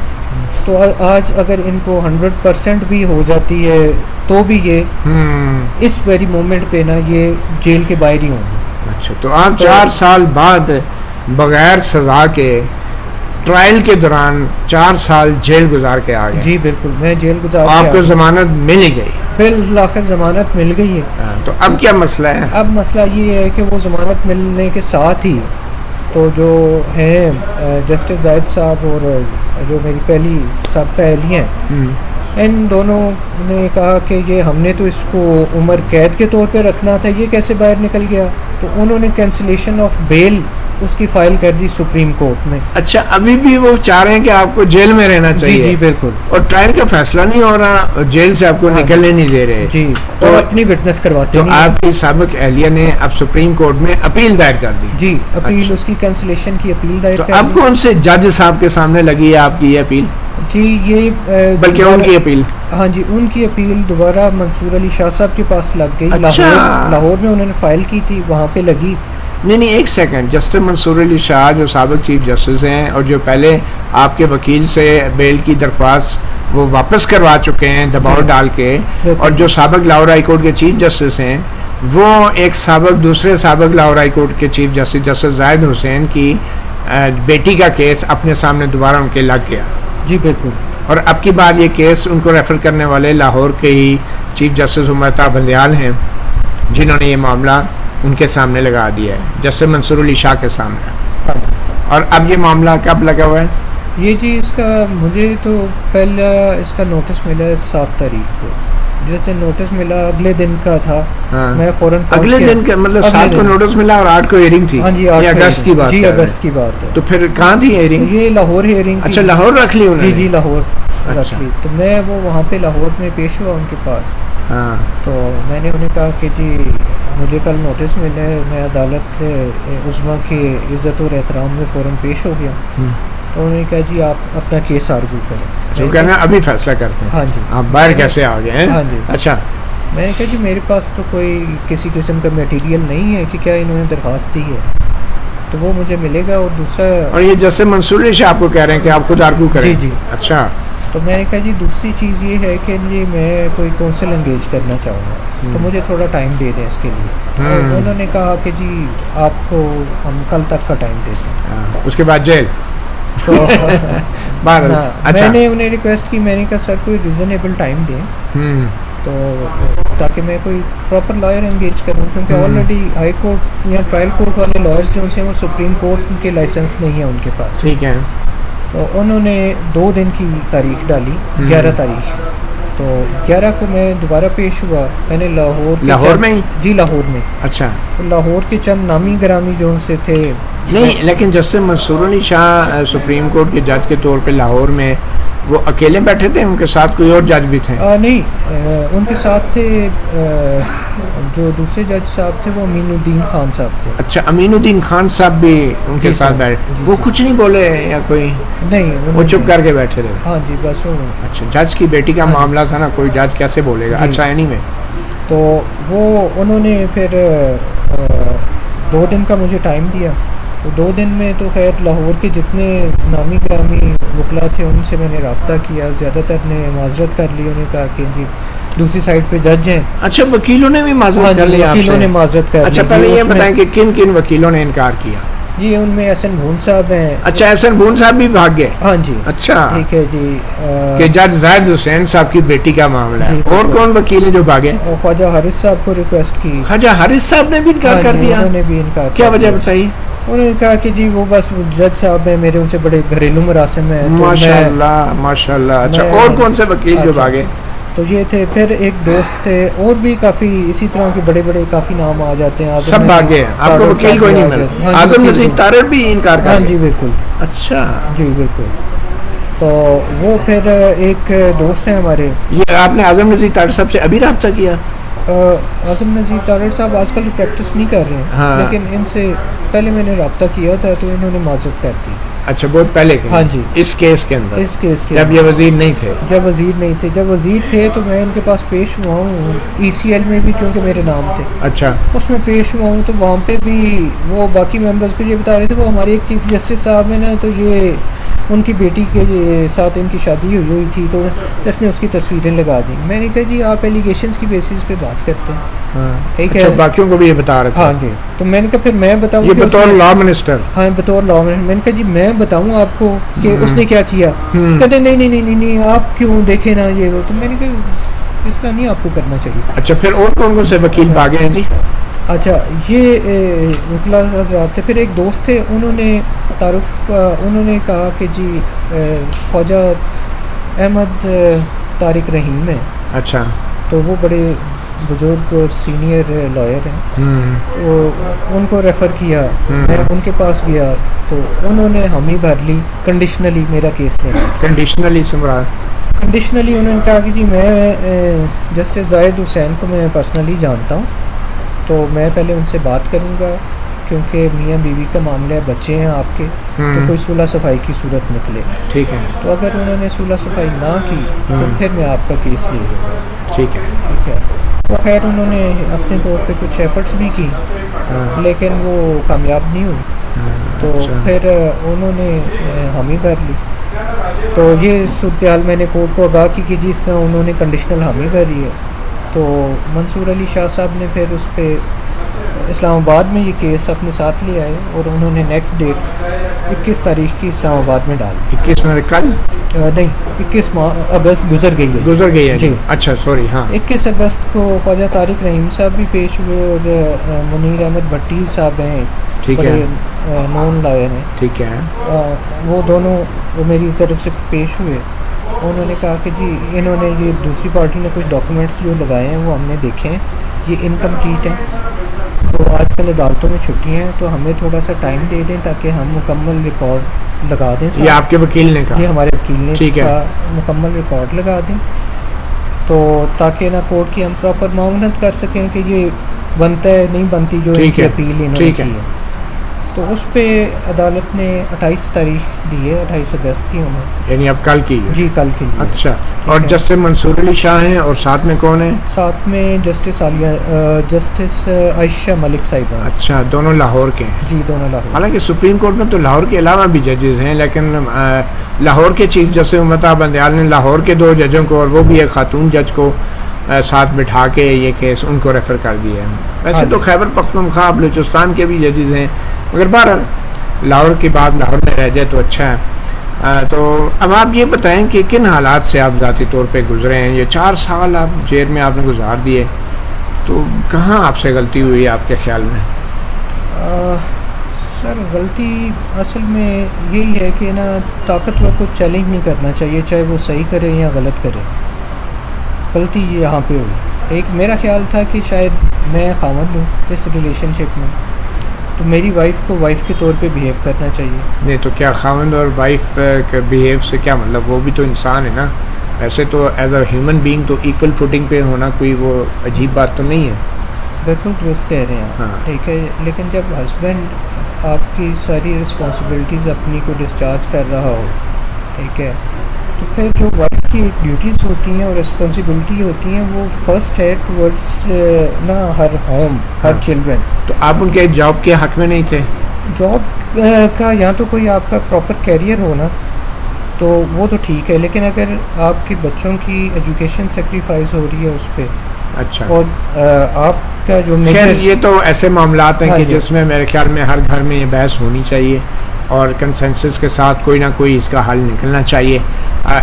تو آج اگر ان کو 100% بھی ہو جاتی ہے تو بھی یہ اس ویری مومنٹ پہ نا یہ جیل کے باہر ہی ہوں گے۔ اچھا، تو آپ 4 سال بعد بغیر سزا کے ٹرائل کے دوران 4 سال جیل گزار کے آ گئے؟ جی بالکل، میں جیل گزار کے آپ کو ضمانت مل ہی گئی؟ بالآخر ضمانت مل گئی ہے۔ تو اب کیا مسئلہ ہے؟ اب مسئلہ یہ ہے کہ وہ ضمانت ملنے کے ساتھ ہی تو جو ہیں جسٹس زاہد صاحب اور جو میری پہلی سابقہ اہلیہ ہیں، ان دونوں نے کہا کہ یہ ہم نے تو اس کو عمر قید کے طور پہ رکھنا تھا، یہ کیسے باہر نکل گیا؟ تو انہوں نے کینسلیشن آف بیل اس کی فائل کر دی سپریم کورٹ میں۔ اچھا، ابھی بھی وہ چاہ رہے ہیں کہ آپ کو جیل میں رہنا چاہیے؟ جی بالکل، اور ٹرائل کا فیصلہ نہیں ہو رہا اور جیل سے آپ کو نکلنے نہیں دے رہے؟ جی، تو اور اپنی وٹنس کرواتے تو نہیں۔ آپ کی سابق اہلیہ نے اب سپریم کورٹ میں اپیل دائر کر دی؟ جی، اپیل اس کی کینسلیشن کی اپیل دائر تو کر اب دی۔ کون سے جج صاحب کے سامنے لگی ہے آپ کی یہ اپیل؟ جی یہ بلکہ ان کی اپیل؟ ہاں جی، ان کی اپیل دوبارہ منصور علی شاہ صاحب کے پاس لگ گئی۔ اچھا، لاہور میں انہوں نے فائل کی تھی، وہاں پہ لگی۔ نہیں ایک سیکنڈ، جسٹس منصور علی شاہ جو سابق چیف جسٹس ہیں اور جو پہلے آپ کے وکیل سے بیل کی درخواست وہ واپس کروا چکے ہیں دباؤ ڈال کے، اور جو سابق لاہور ہائی کورٹ کے چیف جسٹس ہیں، وہ ایک دوسرے سابق لاہور ہائی کورٹ کے چیف جسٹس جسٹس زاہد حسین کی بیٹی کا کیس اپنے سامنے دوبارہ ان کے لگ گیا۔ جی بالکل، اور اب کی بار یہ کیس ان کو ریفر کرنے والے لاہور کے ہی چیف جسٹس عمر بندیال ہیں، جنہوں نے یہ معاملہ ان کے سامنے لگا دیا ہے، جسٹس منصور علی شاہ کے سامنے۔ اور اب یہ معاملہ کب لگا ہوا ہے؟ یہ جی اس کا مجھے تو پہلا اس کا نوٹس ملا 7 تاریخ کو، جس دن نوٹس ملا اگلے دن کا تھا، میں فوراً اگلے دن کا مطلب 7 کو نوٹس ملا اور 8 کو ہیئرنگ تھی؟ ہاں جی، یہ اگست کی بات؟ جی اگست کی بات ہے۔ تو پھر کہاں تھی ہیئرنگ؟ یہ لاہور ہیئرنگ۔ اچھا، لاہور رکھ لی انہوں نے؟ جی لاہور رکھ لی، تو میں وہ وہاں پہ لاہور میں پیش ہوا ان کے پاس، ہاں تو میں نے انہیں کہا کہ جی مجھے کل نوٹس ملا ہے، میں عدالت عظمیٰ کی عزت اور احترام میں فوراً پیش ہو گیا. تو انہوں نے کہا جی آپ اپنا کیس آرگو کریں. جو کہنا ابھی فیصلہ کرتے ہیں. ہاں جی. آپ باہر کیسے آ گئے ہیں؟ ہاں جی. اچھا. میں نے کہا جی میرے پاس تو کوئی کسی قسم کا میٹیریل نہیں ہے کہ کیا انہوں نے درخواست دی ہے، تو وہ مجھے ملے گا. اور دوسرا، اور یہ جیسے منصور علی شاہ آپ کو کہہ رہے ہیں کہ آپ خود آرگو کریں. جی جی. اچھا. تو میں نے کہا جی دوسری چیز یہ ہے کہ جی میں کوئی کونسل انگیج کرنا چاہوں گا، تو مجھے تھوڑا ٹائم دے دیں اس کے لیے. اور انہوں نے کہا کہ جی آپ کو ہم کل تک کا ٹائم دیتے ہیں. اس کے بعد جیل. تو میں نے انہیں ریکویسٹ کی، میں نے کہا سر کوئی ریزنیبل ٹائم دیں تو تاکہ میں کوئی پراپر لائر انگیج کروں، کیونکہ آلریڈی ہائی کورٹ یا ٹرائل کورٹ والے لائرز جو ہیں وہ سپریم کورٹ کے لائسنس نہیں ہے ان کے پاس. ٹھیک ہے. تو انہوں نے 2 دن کی تاریخ ڈالی، 11 تاریخ. تو 11 کو میں دوبارہ پیش ہوا. میں نے لاہور میں جی لاہور میں. اچھا. لاہور کے چند نامی گرامی جو ان سے تھے. نہیں لیکن جسٹس منصور علی شاہ سپریم کورٹ کے جج کے طور پہ لاہور میں وہ اکیلے بیٹھے تھے، ان کے ساتھ کوئی اور جج بھی تھے؟ نہیں، ان کے ساتھ تھے جو دوسرے جج صاحب تھے وہ امین الدین خان صاحب تھے. اچھا. امین الدین خان صاحب بھی ان کے ساتھ بیٹھے؟ وہ کچھ نہیں بولے یا کوئی؟ نہیں، وہ چپ کر کے بیٹھے رہے. ہاں جی بس. اچھا. جج کی بیٹی کا معاملہ تھا نا، کوئی جج کیسے بولے گا. اچھا. اینی میں تو وہ انہوں نے پھر 2 دن کا مجھے ٹائم دیا. تو 2 دن میں تو خیر لاہور کے جتنے نامی گرامی وکلا تھے ان سے میں نے رابطہ کیا. زیادہ تر نے معذرت کر لی. انہوں نے کہا کہ جی دوسری سائڈ پہ جج ہیں. اچھا. وکیلوں نے بھی معذرت کر لی؟ وکیلوں نے معذرت کر لی. اچھا پہلے یہ بتائیں کہ کن کن وکیلوں نے انکار کیا؟ جی ان میں احسن بھون صاحب ہیں. اچھا. احسن بھون صاحب بھی بھاگ گئے؟ ہاں جی. اچھا. ٹھیک ہے جی. کہ جج زاہد حسین صاحب کی بیٹی کا معاملہ ہے. اور کون وکیل ہیں جو بھاگے؟ خواجہ حارث صاحب کو ریکویسٹ کی. خواجہ حارث صاحب نے بھی انکار کر دیا؟ انہوں نے بھی انکار. کیا وجہ بتائی؟ انہوں نے کہا کہ جی وہ بس جج صاحب ہیں میرے، ان سے بڑے گھریلو مراسم ہیں. ماشاء اللہ ماشاء اللہ. اچھا. اور کون سے وکیل جو بھاگے؟ تو یہ تھے. پھر ایک دوست تھے اور بھی کافی اسی طرح کے بڑے بڑے کافی نام آ جاتے ہیں. سب بھاگے. آپ کو وکیل کوئی نہیں ملا؟ آدم نذیر تارڑ بھی انکار کر؟ ہاں جی بالکل. اچھا. جی بالکل. تو وہ پھر ایک دوست ہیں ہمارے. یہ آپ نے اعظم نذیر تارڑ صاحب سے ابھی رابطہ کیا؟ اعظم نذیر تارڑ صاحب آج کل پریکٹس نہیں کر رہے ہیں، لیکن ان سے پہلے میں نے رابطہ کیا تھا تو انہوں نے معذرت کر دی. اچھا. بہت پہلے؟ ہاں جی. اس کیس کے اندر؟ اس کیس کے جب یہ وزیر نہیں تھے؟ جب وزیر نہیں تھے. جب وزیر تھے تو میں ان کے پاس پیش ہوا ہوں. ECL میں بھی کیونکہ میرے نام تھے. اچھا. اس میں پیش ہوا ہوں. تو وہاں پہ بھی وہ باقی ممبرس کو یہ بتا رہے تھے وہ ہمارے ایک چیف جسٹس صاحب ہیں نا، تو یہ ان کی بیٹی کے ساتھ ان کی شادی ہوئی تھی تو اس نے اس کی تصویریں لگا دی. میں نے کہا جی آپ ایلیگیشنز کی بیسس پہ بات کرتے ہیں. ٹھیک ہے. باقیوں کو بھی یہ بتا رہے تھے؟ ہاں جی. تو میں نے کہا پھر میں بتاؤں یہ بطور لا منسٹر؟ ہاں بطور لا منسٹر. میں نے کہا جی میں بتاؤں آپ کو کہ اس نے کیا کیا. کہتے نہیں نہیں نہیں نہیں آپ کیوں دیکھیں نا یہ وہ. تو میں نے کہا اس طرح نہیں آپ کو کرنا چاہیے. اچھا. پھر اور کون کون سے وکیل بھاگے ہیں جی؟ اچھا. یہ وکلا حضرات تھے. پھر ایک دوست تھے انہوں نے تعارف انہوں نے کہا کہ جی خواجہ احمد طارق رحیم ہے. اچھا. تو وہ بڑے بزرگ اور سینئر لائر ہیں. تو ان کو ریفر کیا. میں ان کے پاس گیا تو انہوں نے حامی بھر لی کنڈیشنلی میرا کیس لینا. کنڈیشنلی سمرا؟ کنڈیشنلی انہوں نے کہا کہ جی میں جسٹس زاہد حسین کو میں پرسنلی جانتا ہوں تو میں پہلے ان سے بات کروں گا کیونکہ میاں بیوی کا معاملہ ہے، بچے ہیں آپ کے، تو کوئی صلح صفائی کی صورت نکلے. ٹھیک ہے. تو اگر انہوں نے صلح صفائی نہ کی تو پھر میں آپ کا کیس لے لوں گا. ٹھیک ہے. ٹھیک ہے. تو خیر انہوں نے اپنے طور پہ کچھ ایفرٹس بھی کی لیکن وہ کامیاب نہیں ہوئی. تو پھر انہوں نے حامی بھر لی. تو یہ صورتحال میں نے کورٹ کو آگاہ کی کہ جس طرح انہوں نے کنڈیشنل حامی بھری ہے. تو منصور علی شاہ صاحب نے پھر اس پہ اسلام آباد میں یہ کیس اپنے ساتھ لے آئے اور انہوں نے نیکسٹ ڈیٹ 21 تاریخ کی اسلام آباد میں ڈال. 21 میں کل نہیں 21 اگست گزر گئی ہے جی. اچھا سوری. ہاں 21 اگست کو خواجہ طارق رحیم صاحب بھی پیش ہوئے اور منیر احمد بھٹی صاحب ہیں بڑے نون لائر ہیں. ٹھیک ہے. وہ دونوں وہ میری طرف سے پیش ہوئے. انہوں نے کہا کہ جی انہوں نے یہ دوسری پارٹی نے کچھ ڈاکومنٹس جو لگائے ہیں وہ ہم نے دیکھے ہیں، یہ انکمپلیٹ ہیں. تو آج کل عدالتوں میں چھٹیاں ہیں تو ہمیں تھوڑا سا ٹائم دے دیں تاکہ ہم مکمل ریکارڈ لگا دیں. یہ آپ کے وکیل نے کہا؟ یہ ہمارے وکیل نے کہا مکمل ریکارڈ لگا دیں. تو تاکہ نا کورٹ کی ہم پراپر معاونت کر سکیں کہ یہ بنتا ہے نہیں بنتی جو ان کی اپیل انہوں نے کی ہے. تو اس پہ عدالت نے 28 تاریخ دی ہے، 28 اگست کی انہوں، یعنی اب کل کی ہے؟ جی کل کی. اچھا. اور جسٹس منصور علی شاہ ہیں اور ساتھ میں کون ہیں؟ ساتھ میں جسٹس عائشہ ملک صاحبہ. اچھا، دونوں لاہور کے ہیں؟ جی دونوں لاہور. حالانکہ سپریم کورٹ میں تو لاہور کے علاوہ بھی ججز ہیں، لیکن لاہور کے چیف جسٹس امتا بندیال نے لاہور کے 2 ججوں کو اور وہ بھی ایک خاتون جج کو ساتھ بٹھا کے یہ کیس ان کو ریفر کر دیا ہے. ویسے تو خیبر پختونخوا بلوچستان کے بھی ججز ہیں، مگر بہرحال لاہور کی بات لاہور میں رہ جائے تو اچھا ہے. تو اب آپ یہ بتائیں کہ کن حالات سے آپ ذاتی طور پہ گزرے ہیں؟ یہ 4 سال آپ جیل میں آپ نے گزار دیے، تو کہاں آپ سے غلطی ہوئی آپ کے خیال میں؟ سر غلطی اصل میں یہی ہے کہ نا طاقتور کو چیلنج نہیں کرنا چاہیے، چاہے وہ صحیح کرے یا غلط کرے. غلطی یہاں پہ ہوئی. ایک میرا خیال تھا کہ شاید میں خاوند ہوں اس ریلیشن شپ میں، تو میری وائف کو وائف کے طور پہ بیہیو کرنا چاہیے. نہیں تو کیا خاوند اور وائف کے بیہیو سے کیا مطلب؟ وہ بھی تو انسان ہے نا. ویسے تو ایز اے ہیومن بینگ تو ایکول فوٹنگ پہ ہونا کوئی وہ عجیب بات تو نہیں ہے. بالکل درست کہہ رہے ہیں آپ. ہاں ٹھیک ہے، لیکن جب ہسبینڈ آپ کی ساری رسپانسبلٹیز اپنی کو ڈسچارج کر رہا ہو، ٹھیک ہے، تو پھر جو وائف کی ڈیوٹیز ہوتی ہیں اور رسپانسبلٹی ہوتی ہیں وہ فرسٹ ہے ٹورڈز نا ہر ہوم، ہر چلڈرن. تو آپ ان کے جاب کے حق میں نہیں تھے؟ جاب کا یا تو کوئی آپ کا پراپر کیریئر ہونا تو وہ تو ٹھیک ہے، لیکن اگر آپ کے بچوں کی ایجوکیشن سیکریفائز ہو رہی ہے اس پہ. اچھا. اور آپ کا جو خیر یہ تو ایسے معاملات ہیں کہ جی. جس میں میرے خیال میں ہر گھر میں یہ بحث ہونی چاہیے اور کنسنسس کے ساتھ کوئی نہ کوئی اس کا حل نکلنا چاہیے.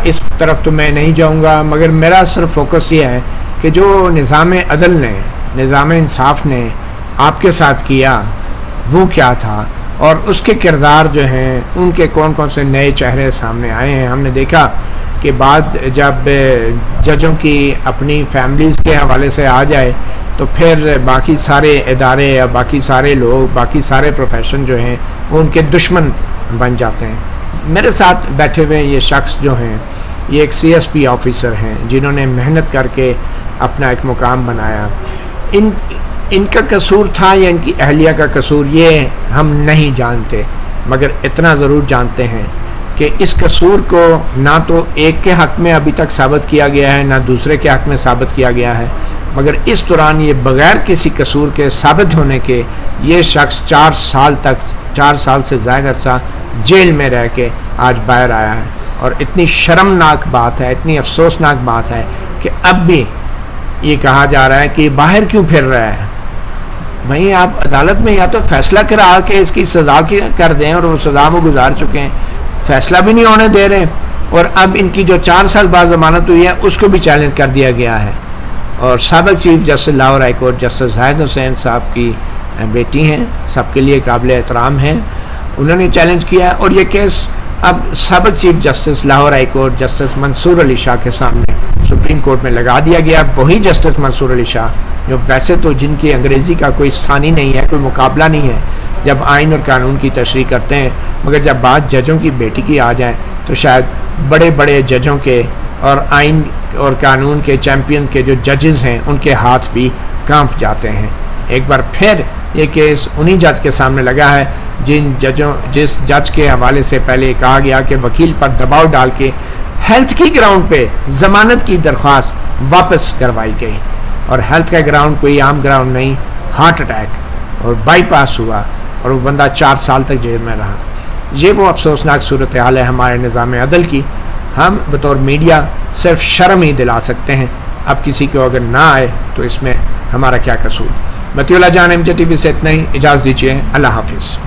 اس طرف تو میں نہیں جاؤں گا، مگر میرا صرف فوکس یہ ہے کہ جو نظام عدل نے، نظام انصاف نے آپ کے ساتھ کیا وہ کیا تھا، اور اس کے کردار جو ہیں ان کے کون کون سے نئے چہرے سامنے آئے ہیں. ہم نے دیکھا کہ بعد جب ججوں کی اپنی فیملیز کے حوالے سے آ جائے تو پھر باقی سارے ادارے یا باقی سارے لوگ، باقی سارے پروفیشن جو ہیں وہ ان کے دشمن بن جاتے ہیں. میرے ساتھ بیٹھے ہوئے یہ شخص جو ہیں یہ ایک CSP آفیسر ہیں جنہوں نے محنت کر کے اپنا ایک مقام بنایا. ان کا قصور تھا یا ان کی اہلیہ کا قصور یہ ہم نہیں جانتے، مگر اتنا ضرور جانتے ہیں کہ اس قصور کو نہ تو ایک کے حق میں ابھی تک ثابت کیا گیا ہے، نہ دوسرے کے حق میں ثابت کیا گیا ہے، مگر اس دوران یہ بغیر کسی قصور کے ثابت ہونے کے یہ شخص 4 سال سے زائد عرصہ جیل میں رہ کے آج باہر آیا ہے. اور اتنی شرمناک بات ہے، اتنی افسوسناک بات ہے کہ اب بھی یہ کہا جا رہا ہے کہ یہ باہر کیوں پھر رہا ہے. وہیں آپ عدالت میں یا تو فیصلہ کرا کے اس کی سزا کر دیں، اور وہ سزا وہ گزار چکے ہیں، فیصلہ بھی نہیں ہونے دے رہے، اور اب ان کی جو 4 سال بعد ضمانت ہوئی ہے اس کو بھی چیلنج کر دیا گیا ہے. اور سابق chief justice Lahore high court justice Zahid Hussain صاحب کی بیٹی ہیں، سب کے لیے قابل احترام ہیں، انہوں نے چیلنج کیا. اور یہ کیس اب سابق chief justice Lahore high court justice Mansoor Ali Shah کے سامنے سپریم کورٹ میں لگا دیا گیا. وہی جسٹس منصور علی شاہ جو ویسے تو جن کی انگریزی کا کوئی ثانی نہیں ہے، کوئی مقابلہ نہیں ہے جب آئین اور قانون کی تشریح کرتے ہیں، مگر جب بات ججوں کی بیٹی کی آ جائے تو شاید بڑے بڑے ججوں کے اور آئین اور قانون کے چیمپئن کے جو ججز ہیں ان کے ہاتھ بھی کانپ جاتے ہیں. ایک بار پھر یہ کیس انہی جج کے سامنے لگا ہے جس جج کے حوالے سے پہلے کہا گیا کہ وکیل پر دباؤ ڈال کے ہیلتھ کی گراؤنڈ پہ ضمانت کی درخواست واپس کروائی گئی، اور ہیلتھ کا گراؤنڈ کوئی عام گراؤنڈ نہیں، ہارٹ اٹیک اور بائی پاس ہوا اور وہ بندہ 4 سال تک جیل میں رہا. یہ وہ افسوسناک صورتحال ہے ہمارے نظام عدل کی. ہم بطور میڈیا صرف شرم ہی دلا سکتے ہیں، اب کسی کو اگر نہ آئے تو اس میں ہمارا کیا قصور. مطیع اللہ جان MJ TV سے اتنا ہی، اجازت دیجیے، اللہ حافظ.